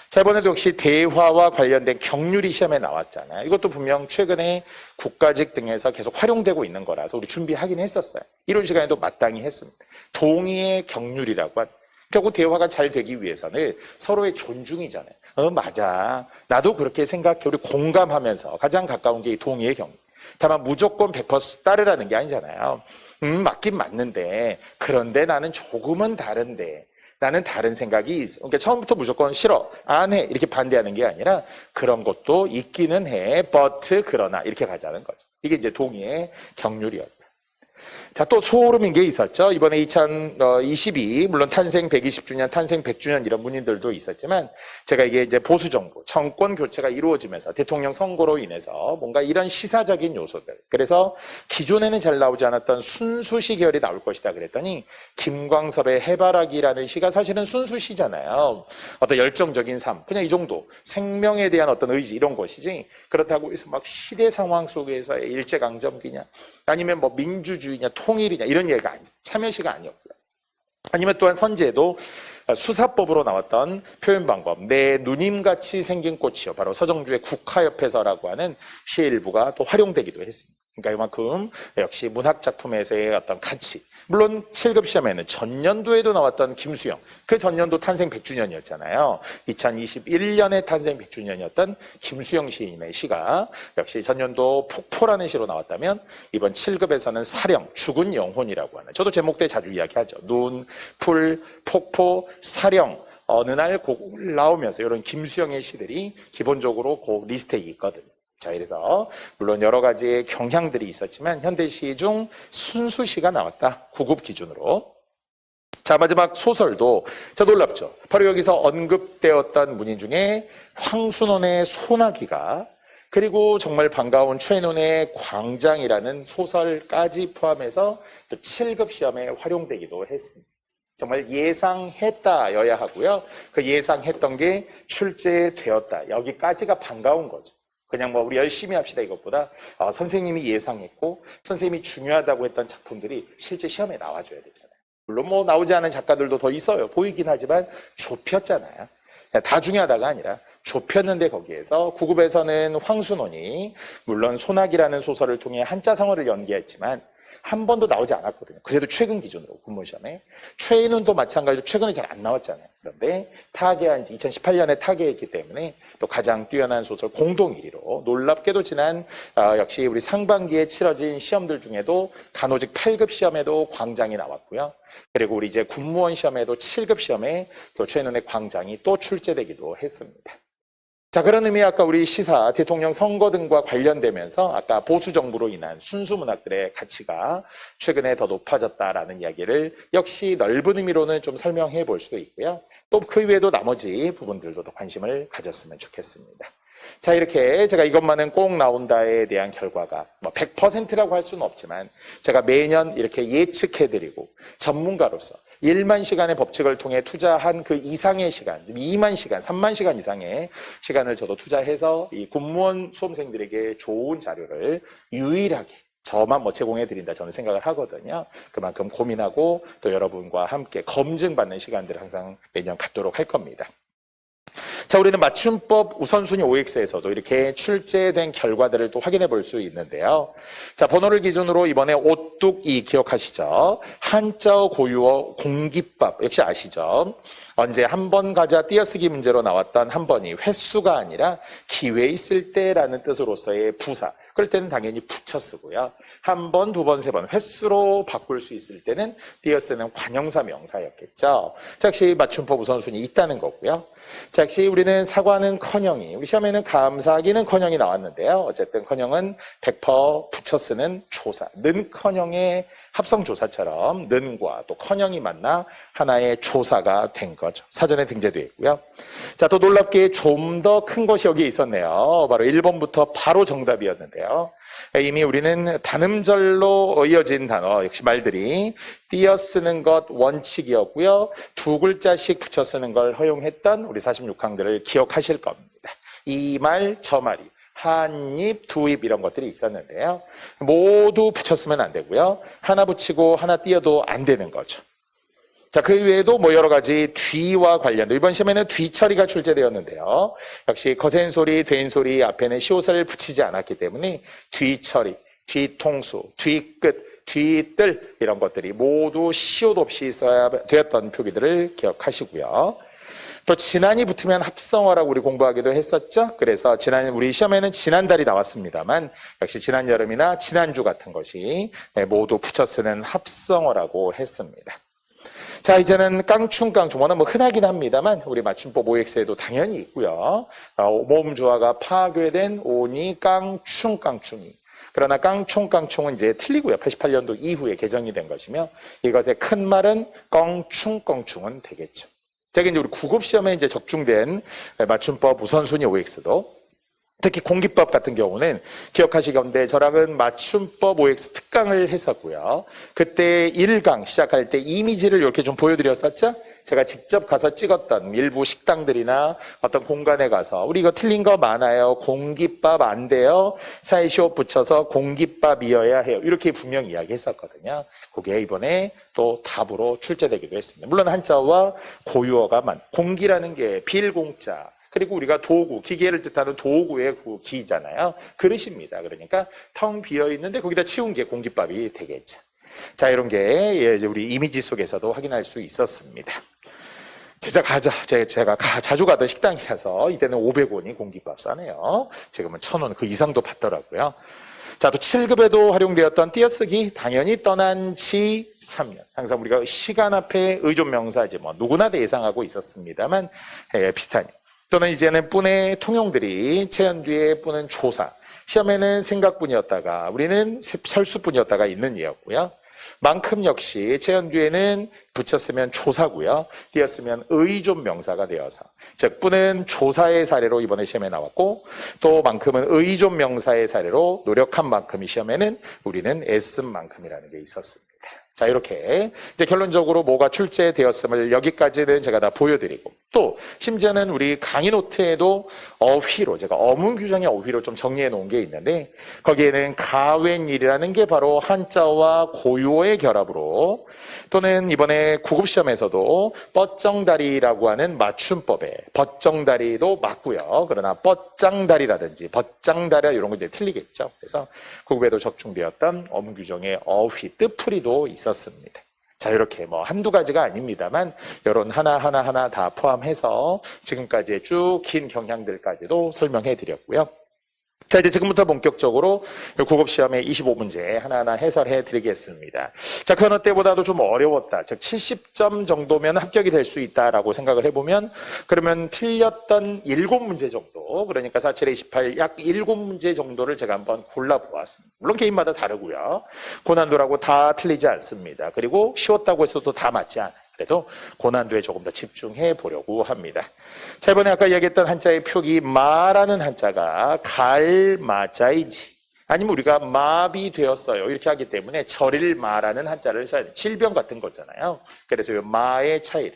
자, 이번에도 역시 대화와 관련된 경률이 시험에 나왔잖아요. 이것도 분명 최근에 국가직 등에서 계속 활용되고 있는 거라서 우리 준비하긴 했었어요. 이론 시간에도 마땅히 했습니다. 동의의 경률이라고 한 결국 대화가 잘 되기 위해서는 서로의 존중이잖아요. 맞아. 나도 그렇게 생각해. 우리 공감하면서 가장 가까운 게 이 동의의 경률. 다만 무조건 100% 따르라는 게 아니잖아요. 맞긴 맞는데 그런데 나는 조금은 다른데 나는 다른 생각이 있어. 그러니까 처음부터 무조건 싫어, 안 해 이렇게 반대하는 게 아니라 그런 것도 있기는 해, but 그러나 이렇게 가자는 거죠. 이게 이제 동의의 경률이었고. 자, 또 소름인 게 있었죠. 이번에 2022 물론 탄생 120주년, 탄생 100주년 이런 문인들도 있었지만 제가 이게 이제 보수 정부, 정권 교체가 이루어지면서 대통령 선거로 인해서 뭔가 이런 시사적인 요소들. 그래서 기존에는 잘 나오지 않았던 순수시 계열이 나올 것이다 그랬더니 김광섭의 해바라기라는 시가 사실은 순수시잖아요. 어떤 열정적인 삶, 그냥 이 정도. 생명에 대한 어떤 의지 이런 것이지. 그렇다고 해서 막 시대 상황 속에서의 일제강점기냐 아니면 뭐 민주주의냐 통일이냐 이런 얘기가 아니죠. 참여시가 아니었고요. 아니면 또한 선지에도 수사법으로 나왔던 표현 방법, 내 누님같이 생긴 꽃이요. 바로 서정주의 국화협회서라고 하는 시의 일부가 또 활용되기도 했습니다. 그러니까 이만큼 역시 문학작품에서의 어떤 가치, 물론 7급 시험에는 전년도에도 나왔던 김수영, 그 전년도 탄생 100주년이었잖아요. 2021년에 탄생 100주년이었던 김수영 시인의 시가 역시 전년도 폭포라는 시로 나왔다면 이번 7급에서는 사령, 죽은 영혼이라고 하는, 저도 제목 때 자주 이야기하죠. 눈, 풀, 폭포, 사령, 어느 날 곡 나오면서 이런 김수영의 시들이 기본적으로 곡 리스트에 있거든요. 자, 그래서 물론 여러 가지의 경향들이 있었지만 현대시 중 순수시가 나왔다. 9급 기준으로. 자, 마지막 소설도 자 놀랍죠. 바로 여기서 언급되었던 문인 중에 황순원의 소나기가, 그리고 정말 반가운 최인훈의 광장이라는 소설까지 포함해서 또 7급 시험에 활용되기도 했습니다. 정말 예상했다여야 하고요. 그 예상했던 게 출제되었다. 여기까지가 반가운 거죠. 그냥 뭐 우리 열심히 합시다 이것보다 선생님이 예상했고 선생님이 중요하다고 했던 작품들이 실제 시험에 나와줘야 되잖아요. 물론 뭐 나오지 않은 작가들도 더 있어요. 보이긴 하지만 좁혔잖아요. 다 중요하다가 아니라 좁혔는데 거기에서 9급에서는 황순원이 물론 소나기라는 소설을 통해 한자성어를 연기했지만 한 번도 나오지 않았거든요. 그래도 최근 기준으로 군무시험에. 최인훈도 마찬가지로 최근에 잘 안 나왔잖아요. 그런데 타계한 2018년에 타계했기 때문에 또 가장 뛰어난 소설 공동 1위로 놀랍게도 지난 역시 우리 상반기에 치러진 시험들 중에도 간호직 8급 시험에도 광장이 나왔고요. 그리고 우리 이제 군무원 시험에도 7급 시험에 또 최인훈의 광장이 또 출제되기도 했습니다. 자, 그런 의미 아까 우리 시사, 대통령 선거 등과 관련되면서 아까 보수 정부로 인한 순수 문학들의 가치가 최근에 더 높아졌다라는 이야기를 역시 넓은 의미로는 좀 설명해 볼 수도 있고요. 또 그 외에도 나머지 부분들도 더 관심을 가졌으면 좋겠습니다. 자, 이렇게 제가 이것만은 꼭 나온다에 대한 결과가 뭐 100%라고 할 수는 없지만 제가 매년 이렇게 예측해드리고 전문가로서 1만 시간의 법칙을 통해 투자한 그 이상의 시간, 2만 시간, 3만 시간 이상의 시간을 저도 투자해서 이 군무원 수험생들에게 좋은 자료를 유일하게 저만 뭐 제공해 드린다 저는 생각을 하거든요. 그만큼 고민하고 또 여러분과 함께 검증받는 시간들을 항상 매년 갖도록 할 겁니다. 자, 우리는 맞춤법 우선순위 OX에서도 이렇게 출제된 결과들을 또 확인해 볼 수 있는데요. 자, 번호를 기준으로 이번에 오뚝이 기억하시죠? 한자어 고유어 공기법 역시 아시죠? 언제 한 번 가자 띄어쓰기 문제로 나왔던 한 번이 횟수가 아니라 기회 있을 때라는 뜻으로서의 부사. 그럴 때는 당연히 붙여 쓰고요. 한 번, 두 번, 세 번 횟수로 바꿀 수 있을 때는 띄어쓰는 관형사 명사였겠죠. 자, 역시 맞춤법 우선순위 있다는 거고요. 자, 역시 우리는 사과는커녕이 우리 시험에는 감사하기는커녕이 나왔는데요. 어쨌든 커녕은 100% 붙여 쓰는 조사. 는커녕의 합성조사처럼 는과 또 커녕이 만나 하나의 조사가 된 거죠. 사전에 등재되어 있고요. 자, 또 놀랍게 좀 더 큰 것이 여기에 있었네요. 바로 1번부터 바로 정답이었는데요. 이미 우리는 단음절로 이어진 단어 역시 말들이 띄어쓰는 것 원칙이었고요. 두 글자씩 붙여 쓰는 걸 허용했던 우리 46항들을 기억하실 겁니다. 이 말, 저 말이 한입, 두입 이런 것들이 있었는데요. 모두 붙였으면 안 되고요. 하나 붙이고 하나 띄어도 안 되는 거죠. 자, 그 외에도 뭐 여러 가지 뒤와 관련도 이번 시험에는 뒤처리가 출제되었는데요. 역시 거센 소리, 된 소리 앞에는 시옷을 붙이지 않았기 때문에 뒤처리, 뒤통수, 뒤끝, 뒤뜰 이런 것들이 모두 시옷 없이 써야 되었던 표기들을 기억하시고요. 또 지난이 붙으면 합성어라고 우리 공부하기도 했었죠. 그래서 지난 우리 시험에는 지난달이 나왔습니다만 역시 지난 여름이나 지난주 같은 것이 모두 붙여 쓰는 합성어라고 했습니다. 자, 이제는 깡충깡충 뭐는 뭐 흔하긴 합니다만 우리 맞춤법 OX에도 당연히 있고요. 모음 조화가 파괴된 오니 깡충깡충이. 그러나 깡충깡충은 이제 틀리고요. 88년도 이후에 개정이 된 것이며 이것의 큰 말은 껑충껑충은 되겠죠. 자, 이제 우리 9급 시험에 이제 적중된 맞춤법 우선순위 OX도 특히 공기법 같은 경우는 기억하시건대 저랑은 맞춤법 OX 특강을 했었고요. 그때 1강 시작할 때 이미지를 이렇게 좀 보여드렸었죠? 제가 직접 가서 찍었던 일부 식당들이나 어떤 공간에 가서 우리 이거 틀린 거 많아요. 공깃밥 안 돼요. 사이시옷 붙여서 공깃밥이어야 해요. 이렇게 분명히 이야기했었거든요. 그게 이번에 또 답으로 출제되기도 했습니다. 물론 한자와 고유어가 공기라는 게 빌공자 그리고 우리가 도구, 기계를 뜻하는 도구의 기잖아요. 그릇입니다. 그러니까 텅 비어 있는데 거기다 채운 게 공깃밥이 되겠죠. 자, 이런 게 이제 우리 이미지 속에서도 확인할 수 있었습니다. 제가 자주 가던 식당이라서 이때는 500원이 공깃밥 싸네요. 지금은 1,000원 그 이상도 받더라고요. 자, 또 7급에도 활용되었던 띄어쓰기, 당연히 떠난 지 3년. 항상 우리가 시간 앞에 의존명사지 뭐 누구나 다 예상하고 있었습니다만 비슷하니. 또는 이제는 뿐의 통용들이 체연 뒤에 뿐은 조사. 시험에는 생각뿐이었다가 우리는 설수뿐이었다가 있는 예였고요. 만큼 역시 체연 뒤에는 붙였으면 조사고요. 띄었으면 의존 명사가 되어서 즉 뿐은 조사의 사례로 이번에 시험에 나왔고 또 만큼은 의존 명사의 사례로 노력한 만큼이 시험에는 우리는 애쓴 만큼이라는 게 있었습니다. 자, 이렇게 이제 결론적으로 뭐가 출제되었음을 여기까지는 제가 다 보여드리고 또 심지어는 우리 강의 노트에도 어휘로 제가 어문 규정의 어휘로 좀 정리해 놓은 게 있는데 거기에는 가웬일이라는 게 바로 한자어와 고유어의 결합으로 또는 이번에 구급시험에서도 뻗정다리라고 하는 맞춤법에 뻗정다리도 맞고요. 그러나 뻗장다리라든지 뻗장다리 이런 거 이제 틀리겠죠. 그래서 구급에도 적중되었던 어문 규정의 어휘 뜻풀이도 있었습니다. 자, 이렇게 뭐 한두 가지가 아닙니다만 이런 하나하나 다 포함해서 지금까지의 쭉 긴 경향들까지도 설명해 드렸고요. 자, 이제 지금부터 본격적으로 구급시험의 25문제 하나하나 해설해 드리겠습니다. 자, 그 어느 때보다도 좀 어려웠다. 즉 70점 정도면 합격이 될 수 있다라고 생각을 해보면 그러면 틀렸던 7문제 정도, 그러니까 47에 28, 약 7문제 정도를 제가 한번 골라보았습니다. 물론 개인마다 다르고요. 고난도라고 다 틀리지 않습니다. 그리고 쉬웠다고 해서도 다 맞지 않아요. 그래도 고난도에 조금 더 집중해 보려고 합니다. 자, 이번에 아까 이야기했던 한자의 표기 마라는 한자가 갈마자이지 아니면 우리가 마비 되었어요 이렇게 하기 때문에 절일마라는 한자를 써야 돼요. 질병 같은 거잖아요. 그래서 이 마의 차이를.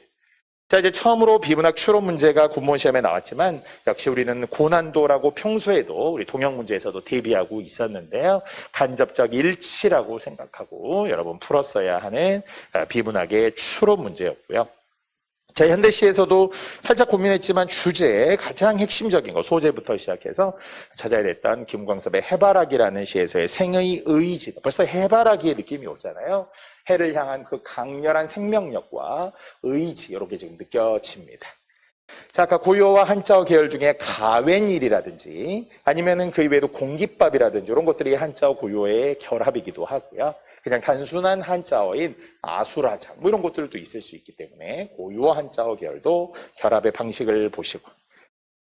자, 이제 처음으로 비문학 추론 문제가 군무원 시험에 나왔지만 역시 우리는 고난도라고 평소에도 우리 통역 문제에서도 대비하고 있었는데요. 간접적 일치라고 생각하고 여러분 풀었어야 하는 비문학의 추론 문제였고요. 자, 현대시에서도 살짝 고민했지만 주제의 가장 핵심적인 거 소재부터 시작해서 찾아야 됐던 김광섭의 해바라기라는 시에서의 생의 의지, 벌써 해바라기의 느낌이 오잖아요. 해를 향한 그 강렬한 생명력과 의지 이렇게 지금 느껴집니다. 자, 아까 고유어와 한자어 계열 중에 가웬일이라든지 아니면은 그 이외에도 공깃밥이라든지 이런 것들이 한자어 고유어의 결합이기도 하고요. 그냥 단순한 한자어인 아수라장 뭐 이런 것들도 있을 수 있기 때문에 고유어 한자어 계열도 결합의 방식을 보시고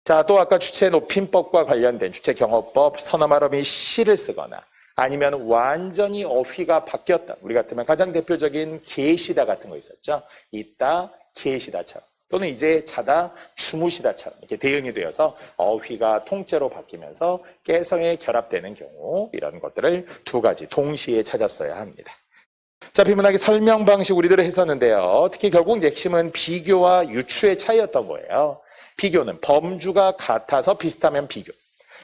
자, 또 아까 주체 높임법과 관련된 주체 경어법 서너 말음이 시를 쓰거나 아니면 완전히 어휘가 바뀌었다. 우리 같으면 가장 대표적인 계시다 같은 거 있었죠. 있다, 계시다처럼 또는 이제 자다, 주무시다처럼 이렇게 대응이 되어서 어휘가 통째로 바뀌면서 깨성에 결합되는 경우 이런 것들을 두 가지 동시에 찾았어야 합니다. 자, 비문학의 설명 방식 우리들은 했었는데요. 특히 결국 이제 핵심은 비교와 유추의 차이였던 거예요. 비교는 범주가 같아서 비슷하면 비교.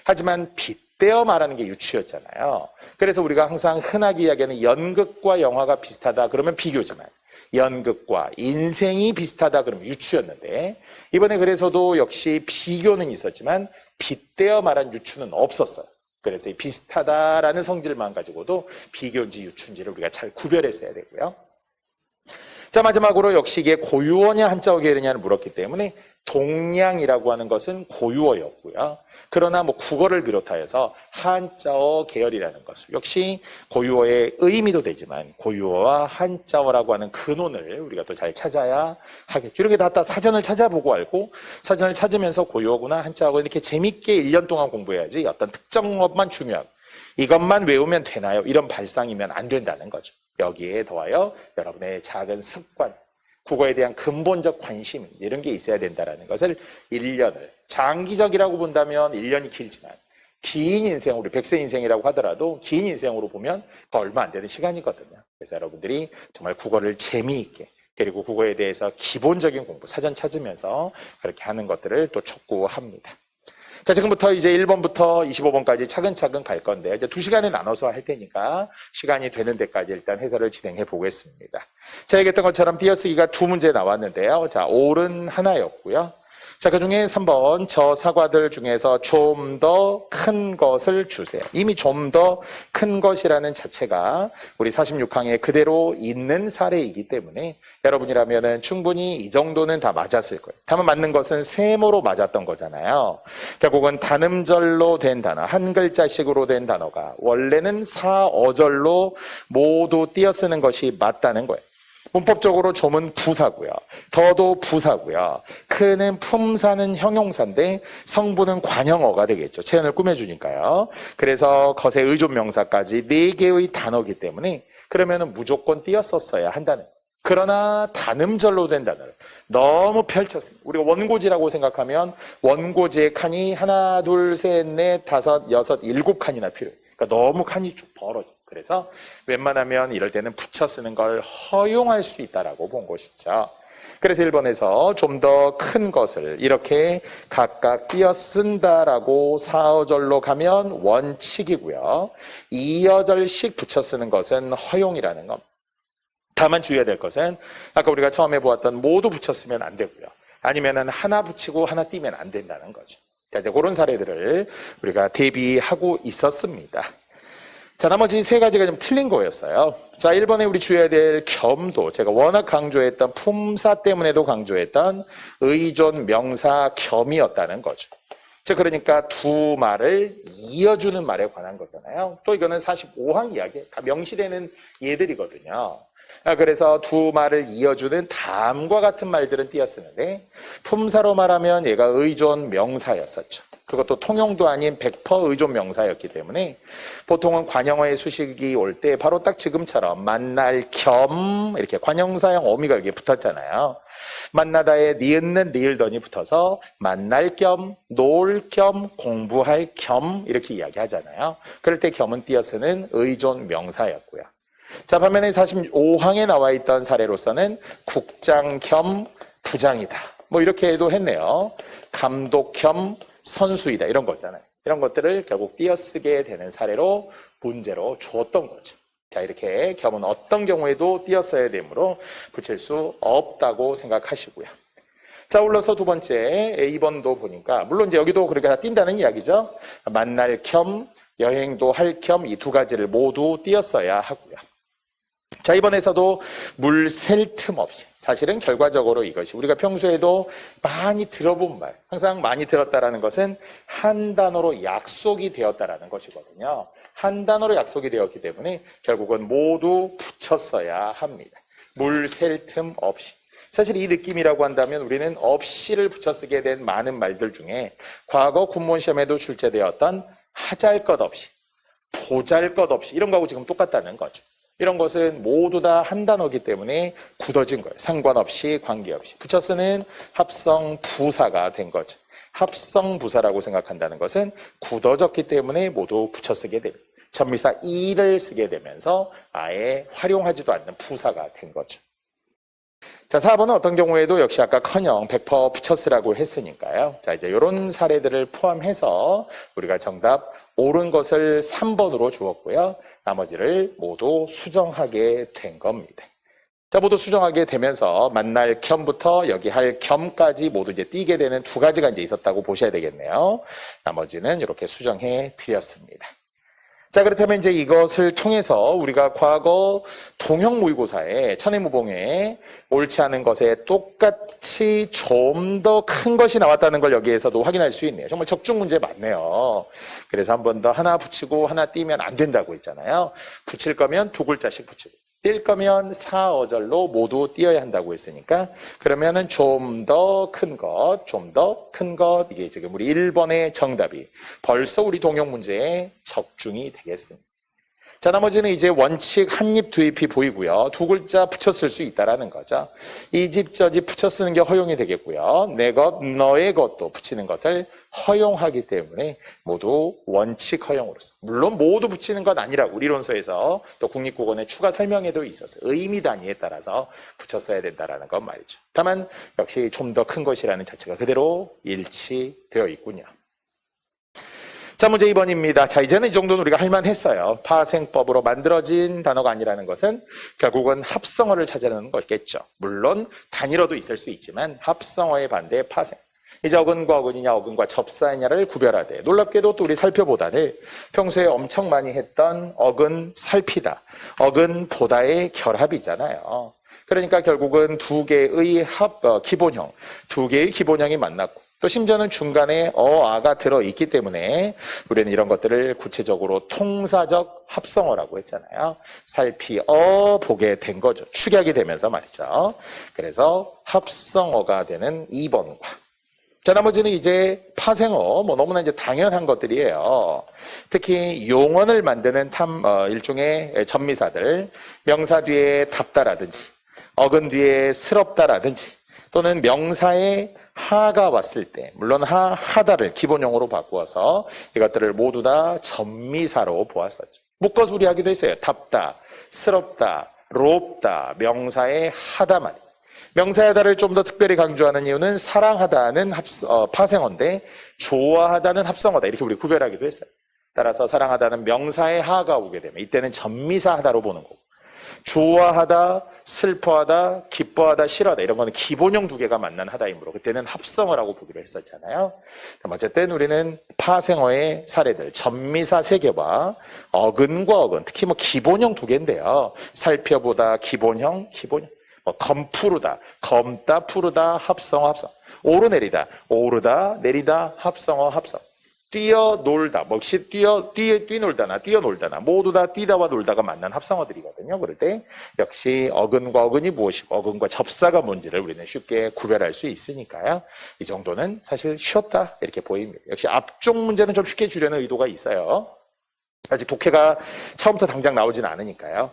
하지만 빗대어 말하는 게 유추였잖아요. 그래서 우리가 항상 흔하게 이야기하는 연극과 영화가 비슷하다 그러면 비교지만 연극과 인생이 비슷하다 그러면 유추였는데 이번에 그래서도 역시 비교는 있었지만 빗대어 말한 유추는 없었어요. 그래서 이 비슷하다라는 성질만 가지고도 비교인지 유추인지를 우리가 잘 구별했어야 되고요. 자, 마지막으로 역시 이게 고유어냐 한자어 계열이냐를 물었기 때문에 동량이라고 하는 것은 고유어였고요. 그러나 뭐 국어를 비롯하여서 한자어 계열이라는 것을 역시 고유어의 의미도 되지만 고유어와 한자어라고 하는 근원을 우리가 또 잘 찾아야 하겠죠. 이렇게 다 사전을 찾아보고 알고 사전을 찾으면서 고유어구나 한자어구나 이렇게 재밌게 1년 동안 공부해야지 어떤 특정 것만 중요하고 이것만 외우면 되나요? 이런 발상이면 안 된다는 거죠. 여기에 더하여 여러분의 작은 습관, 국어에 대한 근본적 관심 이런 게 있어야 된다는 것을 1년을 장기적이라고 본다면 1년이 길지만 긴 인생, 우리 100세 인생이라고 하더라도 긴 인생으로 보면 얼마 안 되는 시간이거든요. 그래서 여러분들이 정말 국어를 재미있게 그리고 국어에 대해서 기본적인 공부, 사전 찾으면서 그렇게 하는 것들을 또 촉구합니다. 자, 지금부터 이제 1번부터 25번까지 차근차근 갈 건데 이제 2시간에 나눠서 할 테니까 시간이 되는 데까지 일단 해설을 진행해 보겠습니다. 자, 얘기했던 것처럼 띄어쓰기가 2문제 나왔는데요. 자, 옳은 하나였고요. 자, 그 중에 3번, 저 사과들 중에서 좀 더 큰 것을 주세요. 이미 좀 더 큰 것이라는 자체가 우리 46항에 그대로 있는 사례이기 때문에 여러분이라면 충분히 이 정도는 다 맞았을 거예요. 다만 맞는 것은 세모로 맞았던 거잖아요. 결국은 단음절로 된 단어, 한 글자씩으로 된 단어가 원래는 사어절로 모두 띄어쓰는 것이 맞다는 거예요. 문법적으로 좀은 부사고요. 더도 부사고요. 크는 품사는 형용사인데 성분은 관형어가 되겠죠. 체연을 꾸며주니까요. 그래서 것의 의존명사까지 4개의 단어이기 때문에 그러면 무조건 띄었었어야 한다는. 그러나 단음절로 된 단어를 너무 펼쳤습니다. 우리가 원고지라고 생각하면 원고지의 칸이 하나, 둘, 셋, 넷, 다섯, 여섯, 7칸이나 필요해요. 그러니까 너무 칸이 쭉 벌어져. 그래서 웬만하면 이럴 때는 붙여 쓰는 걸 허용할 수 있다라고 본 것이죠. 그래서 1번에서 좀 더 큰 것을 이렇게 각각 띄어 쓴다라고 사어절로 가면 원칙이고요. 2어절씩 붙여 쓰는 것은 허용이라는 겁니다. 다만 주의해야 될 것은 아까 우리가 처음에 보았던 모두 붙여 쓰면 안 되고요. 아니면은 하나 붙이고 하나 띄면 안 된다는 거죠. 자, 이제 그런 사례들을 우리가 대비하고 있었습니다. 자, 나머지 3가지가 좀 틀린 거였어요. 자, 1번에 우리 주의해야 될 겸도, 제가 워낙 강조했던 품사 때문에도 강조했던 의존 명사 겸이었다는 거죠. 즉, 그러니까 두 말을 이어주는 말에 관한 거잖아요. 또 이거는 45항 이야기, 다 명시되는 예들이거든요. 그래서 두 말을 이어주는 다음과 같은 말들은 띄었었는데 품사로 말하면 얘가 의존 명사였었죠. 그것도 통용도 아닌 100% 의존 명사였기 때문에 보통은 관형어의 수식이 올 때 바로 딱 지금처럼 만날 겸 이렇게 관형사형 어미가 여기에 붙었잖아요. 만나다에 니은는 리을던이 붙어서 만날 겸, 놀 겸, 공부할 겸 이렇게 이야기하잖아요. 그럴 때 겸은 띄어쓰는 의존 명사였고요. 자, 반면에 45항에 나와 있던 사례로서는 국장 겸 부장이다. 뭐 이렇게 해도 했네요. 감독 겸 선수이다. 이런 거잖아요. 이런 것들을 결국 띄어쓰게 되는 사례로 문제로 주었던 거죠. 자, 이렇게 겸은 어떤 경우에도 띄었어야 되므로 붙일 수 없다고 생각하시고요. 자, 올라서 두 번째 2번도 보니까 물론 이제 여기도 그렇게 다 띈다는 이야기죠. 만날 겸, 여행도 할 겸 이 2가지를 모두 띄었어야 하고요. 자, 이번에서도 물 셀 틈 없이 사실은 결과적으로 이것이 우리가 평소에도 많이 들어본 말, 항상 많이 들었다라는 것은 한 단어로 약속이 되었다라는 것이거든요. 한 단어로 약속이 되었기 때문에 결국은 모두 붙였어야 합니다. 물 셀 틈 없이. 사실 이 느낌이라고 한다면 우리는 없이를 붙여쓰게 된 많은 말들 중에 과거 군무원 시험에도 출제되었던 하잘 것 없이, 보잘 것 없이 이런 거하고 지금 똑같다는 거죠. 이런 것은 모두 다 한 단어이기 때문에 굳어진 거예요. 상관없이 관계없이. 붙여쓰는 합성 부사가 된 거죠. 합성 부사라고 생각한다는 것은 굳어졌기 때문에 모두 붙여쓰게 됩니다. 전미사 이를 쓰게 되면서 아예 활용하지도 않는 부사가 된 거죠. 자, 4번은 어떤 경우에도 역시 아까 커녕 100% 붙여쓰라고 했으니까요. 자, 이제 이런 사례들을 포함해서 우리가 정답 옳은 것을 3번으로 주었고요. 나머지를 모두 수정하게 된 겁니다. 자, 모두 수정하게 되면서 만날 겸부터 여기 할 겸까지 모두 이제 띄게 되는 2가지가 이제 있었다고 보셔야 되겠네요. 나머지는 이렇게 수정해 드렸습니다. 자, 그렇다면 이제 이것을 통해서 우리가 과거 동형 모의고사에 천해무봉에 옳지 않은 것에 똑같이 좀 더 큰 것이 나왔다는 걸 여기에서도 확인할 수 있네요. 정말 적중 문제 맞네요. 그래서 한 번 더 하나 붙이고 하나 띄면 안 된다고 했잖아요. 붙일 거면 2글자씩 붙이고 띄일 거면 사어절로 모두 띄어야 한다고 했으니까 그러면은 좀 더 큰 것, 좀 더 큰 것 이게 지금 우리 1번의 정답이 벌써 우리 동형 문제에 적중이 되겠습니다. 자, 나머지는 이제 원칙 한입 두입이 보이고요. 2글자 붙였을 수 있다라는 거죠. 이 집 저 집 붙여 쓰는 게 허용이 되겠고요. 내 것, 너의 것도 붙이는 것을 허용하기 때문에 모두 원칙 허용으로서. 물론 모두 붙이는 건 아니라고 우리론서에서 또 국립국어의 추가 설명에도 있어서 의미 단위에 따라서 붙였어야 된다라는 건 말이죠. 다만 역시 좀 더 큰 것이라는 자체가 그대로 일치되어 있군요. 자, 문제 2번입니다. 자, 이제는 이 정도는 우리가 할만했어요. 파생법으로 만들어진 단어가 아니라는 것은 결국은 합성어를 찾아내는 것이겠죠. 물론 단일어도 있을 수 있지만 합성어의 반대 파생. 이제 어근과 어근이냐 어근과 접사이냐를 구별하되, 놀랍게도 또 우리 살펴보다는 평소에 엄청 많이 했던 어근 살피다, 어근 보다의 결합이잖아요. 그러니까 결국은 두 개의 기본형, 두 개의 기본형이 만났고, 또 심지어는 중간에 아가 들어있기 때문에 우리는 이런 것들을 구체적으로 통사적 합성어라고 했잖아요. 보게 된 거죠. 축약이 되면서 말이죠. 그래서 합성어가 되는 2번과. 자, 나머지는 이제 파생어, 너무나 이제 당연한 것들이에요. 특히 용언을 만드는 일종의 전미사들, 명사 뒤에 답다라든지, 어근 뒤에 스럽다라든지, 또는 명사에 하가 왔을 때, 물론 하다를 기본형으로 바꾸어서 이것들을 모두 다 전미사로 보았었죠. 묶어서 우리 하기도 했어요. 답다, 스럽다, 롭다, 명사에 하다 말이에요. 명사의 하다를 좀 더 특별히 강조하는 이유는 사랑하다는 파생어인데 좋아하다는 합성어다, 이렇게 우리 구별하기도 했어요. 따라서 사랑하다는 명사에 하가 오게 되면 이때는 전미사 하다로 보는 거고, 좋아하다, 슬퍼하다, 기뻐하다, 싫어하다, 이런 거는 기본형 두 개가 만난 하다이므로 그때는 합성어라고 보기로 했었잖아요. 어쨌든 우리는 파생어의 사례들, 전미사 세 개와 어근과 어근, 특히 기본형 두 개인데요. 살펴보다, 기본형. 검푸르다, 검다, 푸르다, 합성어. 오르내리다, 오르다, 내리다, 합성어. 뛰어놀다, 뛰어놀다나 모두 다 뛰다와 놀다가 만난 합성어들이거든요. 그럴 때 역시 어근과 어근이 무엇이고 어근과 접사가 뭔지를 우리는 쉽게 구별할 수 있으니까요. 이 정도는 사실 쉬웠다, 이렇게 보입니다. 역시 앞쪽 문제는 좀 쉽게 주려는 의도가 있어요. 아직 독해가 처음부터 당장 나오진 않으니까요.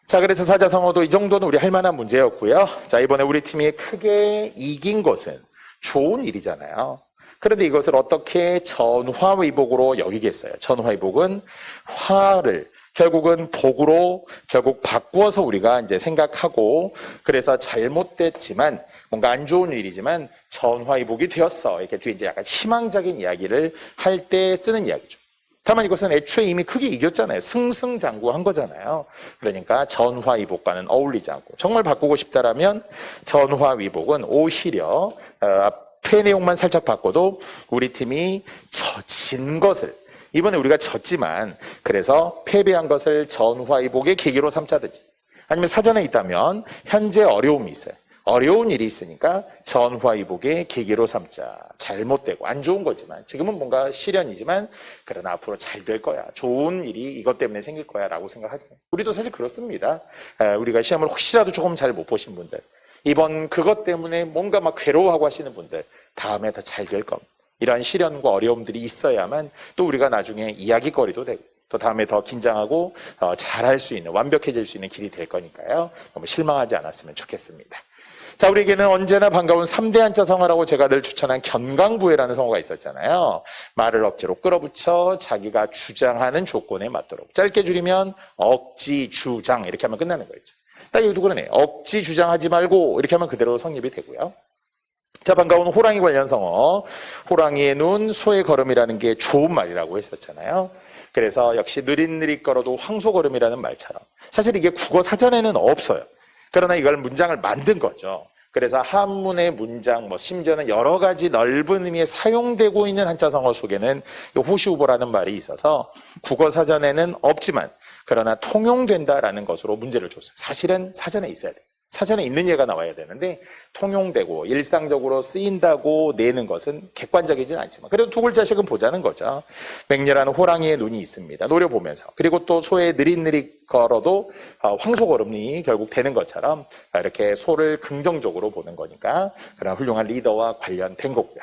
자, 그래서 사자성어도 이 정도는 우리 할 만한 문제였고요. 자, 이번에 우리 팀이 크게 이긴 것은 좋은 일이잖아요. 그런데 이것을 어떻게 전화위복으로 여기겠어요? 전화위복은 화를 결국은 복으로 결국 바꾸어서 우리가 이제 생각하고, 그래서 잘못됐지만 뭔가 안 좋은 일이지만 전화위복이 되었어, 이렇게 뒤에 이제 약간 희망적인 이야기를 할 때 쓰는 이야기죠. 다만 이것은 애초에 이미 크게 이겼잖아요. 승승장구한 거잖아요. 그러니까 전화위복과는 어울리지 않고, 정말 바꾸고 싶다라면 전화위복은 오히려 앞에 내용만 살짝 바꿔도 우리 팀이 진 것을, 이번에 우리가 졌지만 그래서 패배한 것을 전화위복의 계기로 삼자든지, 아니면 사전에 있다면 현재 어려움이 있어요. 어려운 일이 있으니까 전화위복의 계기로 삼자. 잘못되고 안 좋은 거지만, 지금은 뭔가 시련이지만 그러나 앞으로 잘 될 거야, 좋은 일이 이것 때문에 생길 거야 라고 생각하잖아요. 우리도 사실 그렇습니다. 우리가 시험을 혹시라도 조금 잘 못 보신 분들, 이번 그것 때문에 뭔가 막 괴로워하고 하시는 분들, 다음에 더 잘 될 겁니다. 이러한 시련과 어려움들이 있어야만 또 우리가 나중에 이야기거리도 되고, 또 다음에 더 긴장하고 잘할 수 있는, 완벽해질 수 있는 길이 될 거니까요. 너무 실망하지 않았으면 좋겠습니다. 자, 우리에게는 언제나 반가운 3대 한자 성어라고 제가 늘 추천한 견강부회라는 성어가 있었잖아요. 말을 억지로 끌어붙여 자기가 주장하는 조건에 맞도록. 짧게 줄이면 억지 주장, 이렇게 하면 끝나는 거죠. 딱 여기도 그러네. 억지 주장하지 말고, 이렇게 하면 그대로 성립이 되고요. 자, 반가운 호랑이 관련 성어. 호랑이의 눈, 소의 걸음이라는 게 좋은 말이라고 했었잖아요. 그래서 역시 느릿느릿 걸어도 황소걸음이라는 말처럼 사실 이게 국어 사전에는 없어요. 그러나 이걸 문장을 만든 거죠. 그래서 한문의 문장, 심지어는 여러 가지 넓은 의미에 사용되고 있는 한자성어 속에는 호시우보라는 말이 있어서 국어 사전에는 없지만 그러나 통용된다라는 것으로 문제를 줬어요. 사실은 사전에 있어야 돼요. 사전에 있는 예가 나와야 되는데 통용되고 일상적으로 쓰인다고 내는 것은 객관적이진 않지만 그래도 두 글자씩은 보자는 거죠. 맹렬한 호랑이의 눈이 있습니다. 노려보면서. 그리고 또 소의 느릿느릿 걸어도 황소걸음이 결국 되는 것처럼 이렇게 소를 긍정적으로 보는 거니까 그런 훌륭한 리더와 관련된 거고요.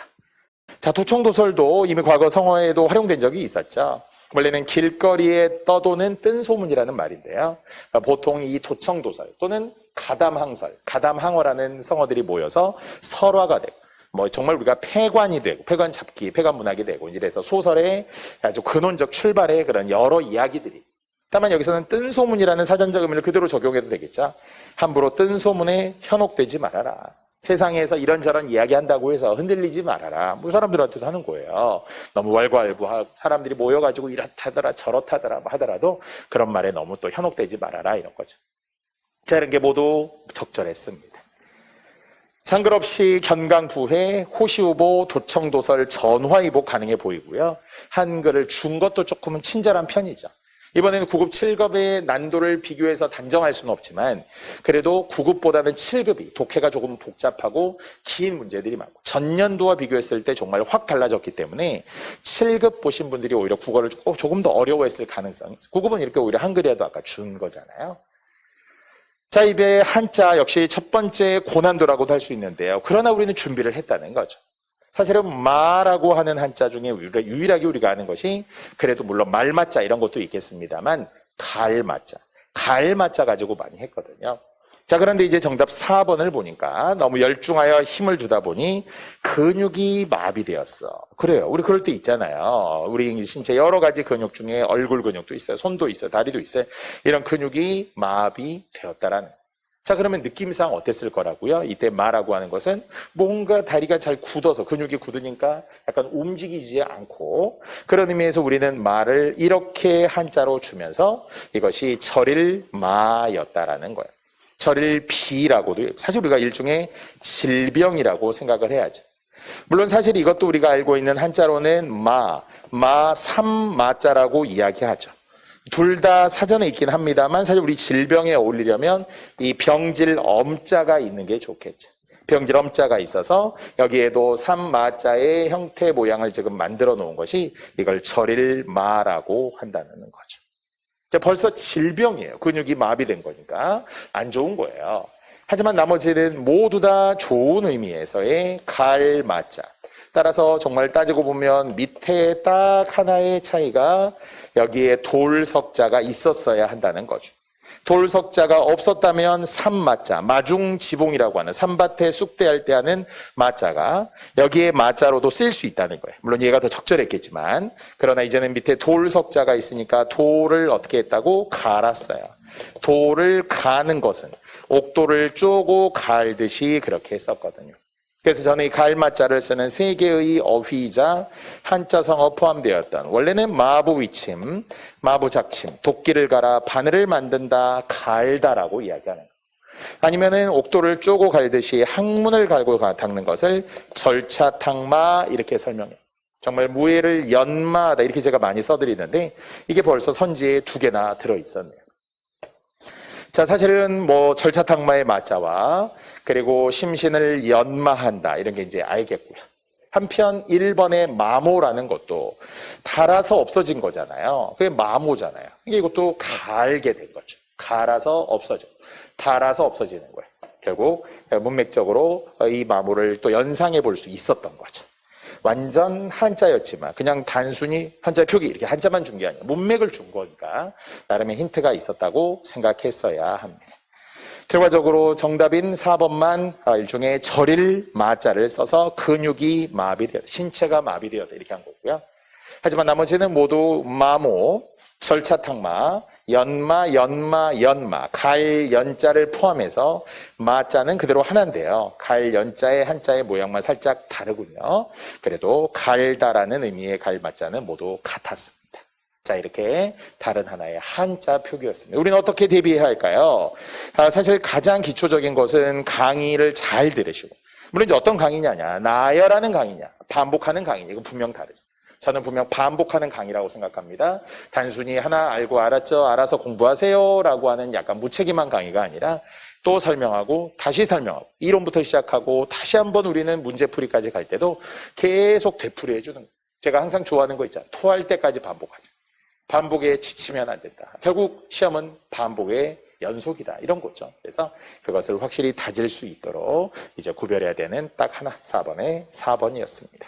자, 도청도설도 이미 과거 성어에도 활용된 적이 있었죠. 원래는 길거리에 떠도는 뜬소문이라는 말인데요. 보통 이 도청도설 또는 가담항설, 가담항어라는 성어들이 모여서 설화가 되고, 정말 우리가 폐관이 되고, 폐관 잡기, 폐관 문학이 되고, 이래서 소설의 아주 근원적 출발의 그런 여러 이야기들이. 다만 여기서는 뜬소문이라는 사전적 의미를 그대로 적용해도 되겠죠. 함부로 뜬소문에 현혹되지 말아라. 세상에서 이런저런 이야기한다고 해서 흔들리지 말아라. 사람들한테도 하는 거예요. 너무 왈가왈부하고 사람들이 모여가지고 이렇다더라 저렇다더라 하더라도 그런 말에 너무 또 현혹되지 말아라, 이런 거죠. 자, 이런 게 모두 적절했습니다. 상글없이 견강부회, 호시후보, 도청도설, 전화위복 가능해 보이고요. 한글을 준 것도 조금은 친절한 편이죠. 이번에는 9급, 7급의 난도를 비교해서 단정할 수는 없지만 그래도 9급보다는 7급이 독해가 조금 복잡하고 긴 문제들이 많고 전년도와 비교했을 때 정말 확 달라졌기 때문에 7급 보신 분들이 오히려 국어를 조금 더 어려워했을 가능성이 9급은 이렇게 오히려 한글이라도 아까 준 거잖아요. 자, 입에 한자 역시 첫 번째 고난도라고도 할 수 있는데요. 그러나 우리는 준비를 했다는 거죠. 사실은 마라고 하는 한자 중에 유일하게 우리가 아는 것이 그래도 물론 말맞자 이런 것도 있겠습니다만 갈맞자, 갈맞자 가지고 많이 했거든요. 자, 그런데 이제 정답 4번을 보니까 너무 열중하여 힘을 주다 보니 근육이 마비되었어. 그래요. 우리 그럴 때 있잖아요. 우리 신체 여러 가지 근육 중에 얼굴 근육도 있어요. 손도 있어요. 다리도 있어요. 이런 근육이 마비되었다라는. 자, 그러면 느낌상 어땠을 거라고요? 이때 마라고 하는 것은 뭔가 다리가 잘 굳어서 근육이 굳으니까 약간 움직이지 않고 그런 의미에서 우리는 마를 이렇게 한자로 주면서 이것이 절일마였다라는 거예요. 절일비라고도 사실 우리가 일종의 질병이라고 생각을 해야죠. 물론 사실 이것도 우리가 알고 있는 한자로는 삼마자라고 이야기하죠. 둘 다 사전에 있긴 합니다만 사실 우리 질병에 어울리려면 이 병질 엄자가 있는 게 좋겠죠. 병질 엄자가 있어서 여기에도 삼마자의 형태 모양을 지금 만들어 놓은 것이 이걸 절일마라고 한다는 거죠. 벌써 질병이에요. 근육이 마비된 거니까 안 좋은 거예요. 하지만 나머지는 모두 다 좋은 의미에서의 갈마자. 따라서 정말 따지고 보면 밑에 딱 하나의 차이가 여기에 돌석자가 있었어야 한다는 거죠. 돌석자가 없었다면 삼마자, 마중지봉이라고 하는 삼밭에 쑥대할 때 하는 마자가 여기에 마자로도 쓰일 수 있다는 거예요. 물론 얘가 더 적절했겠지만 그러나 이제는 밑에 돌석자가 있으니까 돌을 어떻게 했다고? 갈았어요. 돌을 가는 것은 옥돌을 쪼고 갈듯이 그렇게 했었거든요. 그래서 저는 이 갈마자를 쓰는 세 개의 어휘이자 한자성어 포함되었던 원래는 마부위침, 마부작침, 도끼를 갈아 바늘을 만든다, 갈다라고 이야기하는 거예요. 아니면은 옥돌을 쪼고 갈듯이 항문을 갈고 닦는 것을 절차탕마 이렇게 설명해요. 정말 무예를 연마하다 이렇게 제가 많이 써드리는데 이게 벌써 선지에 2개나 들어있었네요. 자, 사실은 뭐 절차탕마의 마자와 그리고 심신을 연마한다 이런 게 이제 알겠고요. 한편 1번의 마모라는 것도 달아서 없어진 거잖아요. 그게 마모잖아요. 이것도 갈게 된 거죠. 갈아서 없어져. 달아서 없어지는 거예요. 결국 문맥적으로 이 마모를 또 연상해 볼 수 있었던 거죠. 완전 한자였지만 그냥 단순히 한자 표기 이렇게 한자만 준 게 아니라 문맥을 준 거니까 나름의 힌트가 있었다고 생각했어야 합니다. 결과적으로 정답인 4번만 일종의 절일마자를 써서 근육이 마비되었다, 신체가 마비되었다 이렇게 한 거고요. 하지만 나머지는 모두 마모, 절차탕마, 연마, 갈 연자를 포함해서 마자는 그대로 하나인데요. 갈 연자의 한자의 모양만 살짝 다르군요. 그래도 갈다라는 의미의 갈마자는 모두 같았습니다. 자, 이렇게 다른 하나의 한자 표기였습니다. 우리는 어떻게 대비해야 할까요? 사실 가장 기초적인 것은 강의를 잘 들으시고, 물론 이제 어떤 강의냐냐, 나열하는 강의냐, 반복하는 강의냐, 이건 분명 다르죠. 저는 분명 반복하는 강의라고 생각합니다. 단순히 하나 알고 알았죠, 알아서 공부하세요 라고 하는 약간 무책임한 강의가 아니라 또 설명하고 다시 설명하고 이론부터 시작하고 다시 한번 우리는 문제풀이까지 갈 때도 계속 되풀이해 주는 거예요. 제가 항상 좋아하는 거 있잖아요. 토할 때까지 반복하자. 반복에 지치면 안 된다. 결국 시험은 반복의 연속이다. 이런 거죠. 그래서 그것을 확실히 다질 수 있도록 이제 구별해야 되는 딱 하나, 4번의 4번이었습니다.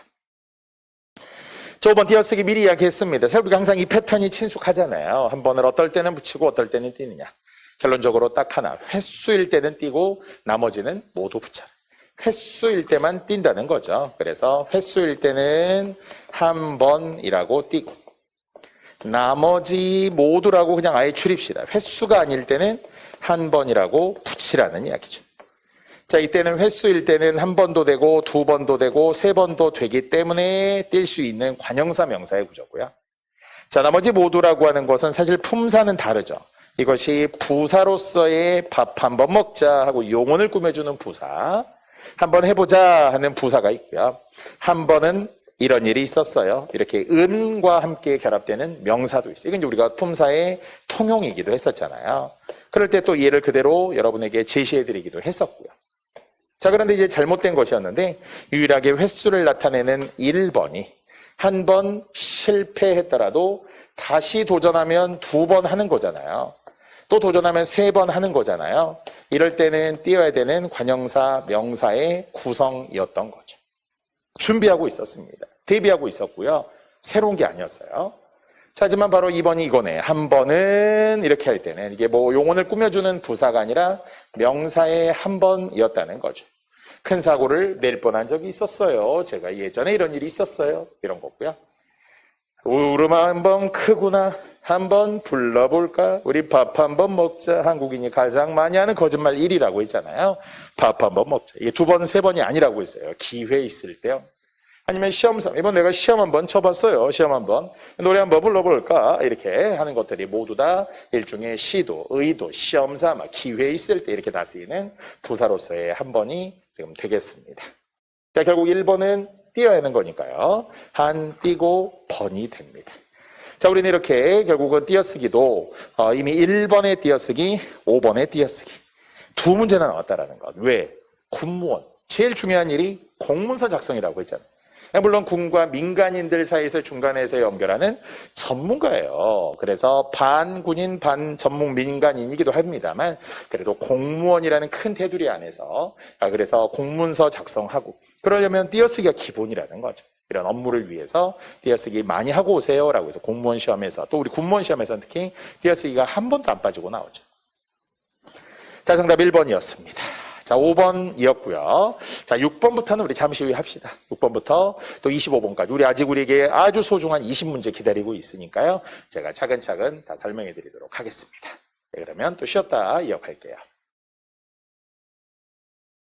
저 5번 띄어쓰기 미리 이야기했습니다. 사실 우리가 항상 이 패턴이 친숙하잖아요. 한 번을 어떨 때는 붙이고 어떨 때는 띄느냐. 결론적으로 딱 하나, 횟수일 때는 띄고 나머지는 모두 붙여라. 횟수일 때만 띈다는 거죠. 그래서 횟수일 때는 한 번이라고 띄고 나머지 모두라고 그냥 아예 줄입시다. 횟수가 아닐 때는 한 번이라고 붙이라는 이야기죠. 자, 이때는 횟수일 때는 한 번도 되고 두 번도 되고 세 번도 되기 때문에 뛸 수 있는 관형사 명사의 구조고요. 자, 나머지 모두라고 하는 것은 사실 품사는 다르죠. 이것이 부사로서의 밥 한 번 먹자 하고 용언을 꾸며주는 부사, 한번 해보자 하는 부사가 있고요. 한 번은 이런 일이 있었어요. 이렇게 은과 함께 결합되는 명사도 있어요. 이건 이제 우리가 품사의 통용이기도 했었잖아요. 그럴 때 또 얘를 그대로 여러분에게 제시해드리기도 했었고요. 자, 그런데 이제 잘못된 것이었는데 유일하게 횟수를 나타내는 1번이 한 번 실패했더라도 다시 도전하면 2번 하는 거잖아요. 또 도전하면 3번 하는 거잖아요. 이럴 때는 띄어야 되는 관형사, 명사의 구성이었던 거죠. 준비하고 있었습니다. 대비하고 있었고요. 새로운 게 아니었어요. 자, 하지만 바로 2번이 이거네. 한 번은 이렇게 할 때는 이게 뭐 용언을 꾸며주는 부사가 아니라 명사의 한 번이었다는 거죠. 큰 사고를 낼 뻔한 적이 있었어요. 제가 예전에 이런 일이 있었어요. 이런 거고요. 울음 한번 크구나. 한번 불러볼까? 우리 밥 한번 먹자. 한국인이 가장 많이 하는 거짓말 1위라고 했잖아요. 밥 한번 먹자. 이게 2번, 3번이 아니라고 했어요. 기회 있을 때요. 아니면 이번 내가 시험 한번 쳐봤어요. 시험 한번. 노래 한번 불러볼까? 이렇게 하는 것들이 모두 다 일종의 시도, 의도, 시험삼아, 기회 있을 때 이렇게 다 쓰이는 부사로서의 한 번이 지금 되겠습니다. 자, 결국 1번은 띄어야 하는 거니까요. 한 띄고 번이 됩니다. 자, 우리는 이렇게 결국은 띄어쓰기도 이미 1번의 띄어쓰기, 5번의 띄어쓰기. 2문제나 나왔다라는 것. 왜? 군무원. 제일 중요한 일이 공문서 작성이라고 했잖아요. 물론 군과 민간인들 사이에서 중간에서 연결하는 전문가예요. 그래서 반군인, 반전문 민간인이기도 합니다만 그래도 공무원이라는 큰 테두리 안에서 그래서 공문서 작성하고 그러려면 띄어쓰기가 기본이라는 거죠. 이런 업무를 위해서 띄어쓰기 많이 하고 오세요라고 해서 공무원 시험에서 또 우리 군무원 시험에서는 특히 띄어쓰기가 한 번도 안 빠지고 나오죠. 자, 정답 1번이었습니다. 자, 5번이었고요. 자, 6번부터는 우리 잠시 후에 합시다. 6번부터 또 25번까지. 우리에게 아주 소중한 20문제 기다리고 있으니까요. 제가 차근차근 다 설명해 드리도록 하겠습니다. 네, 그러면 또 쉬었다 이어갈게요.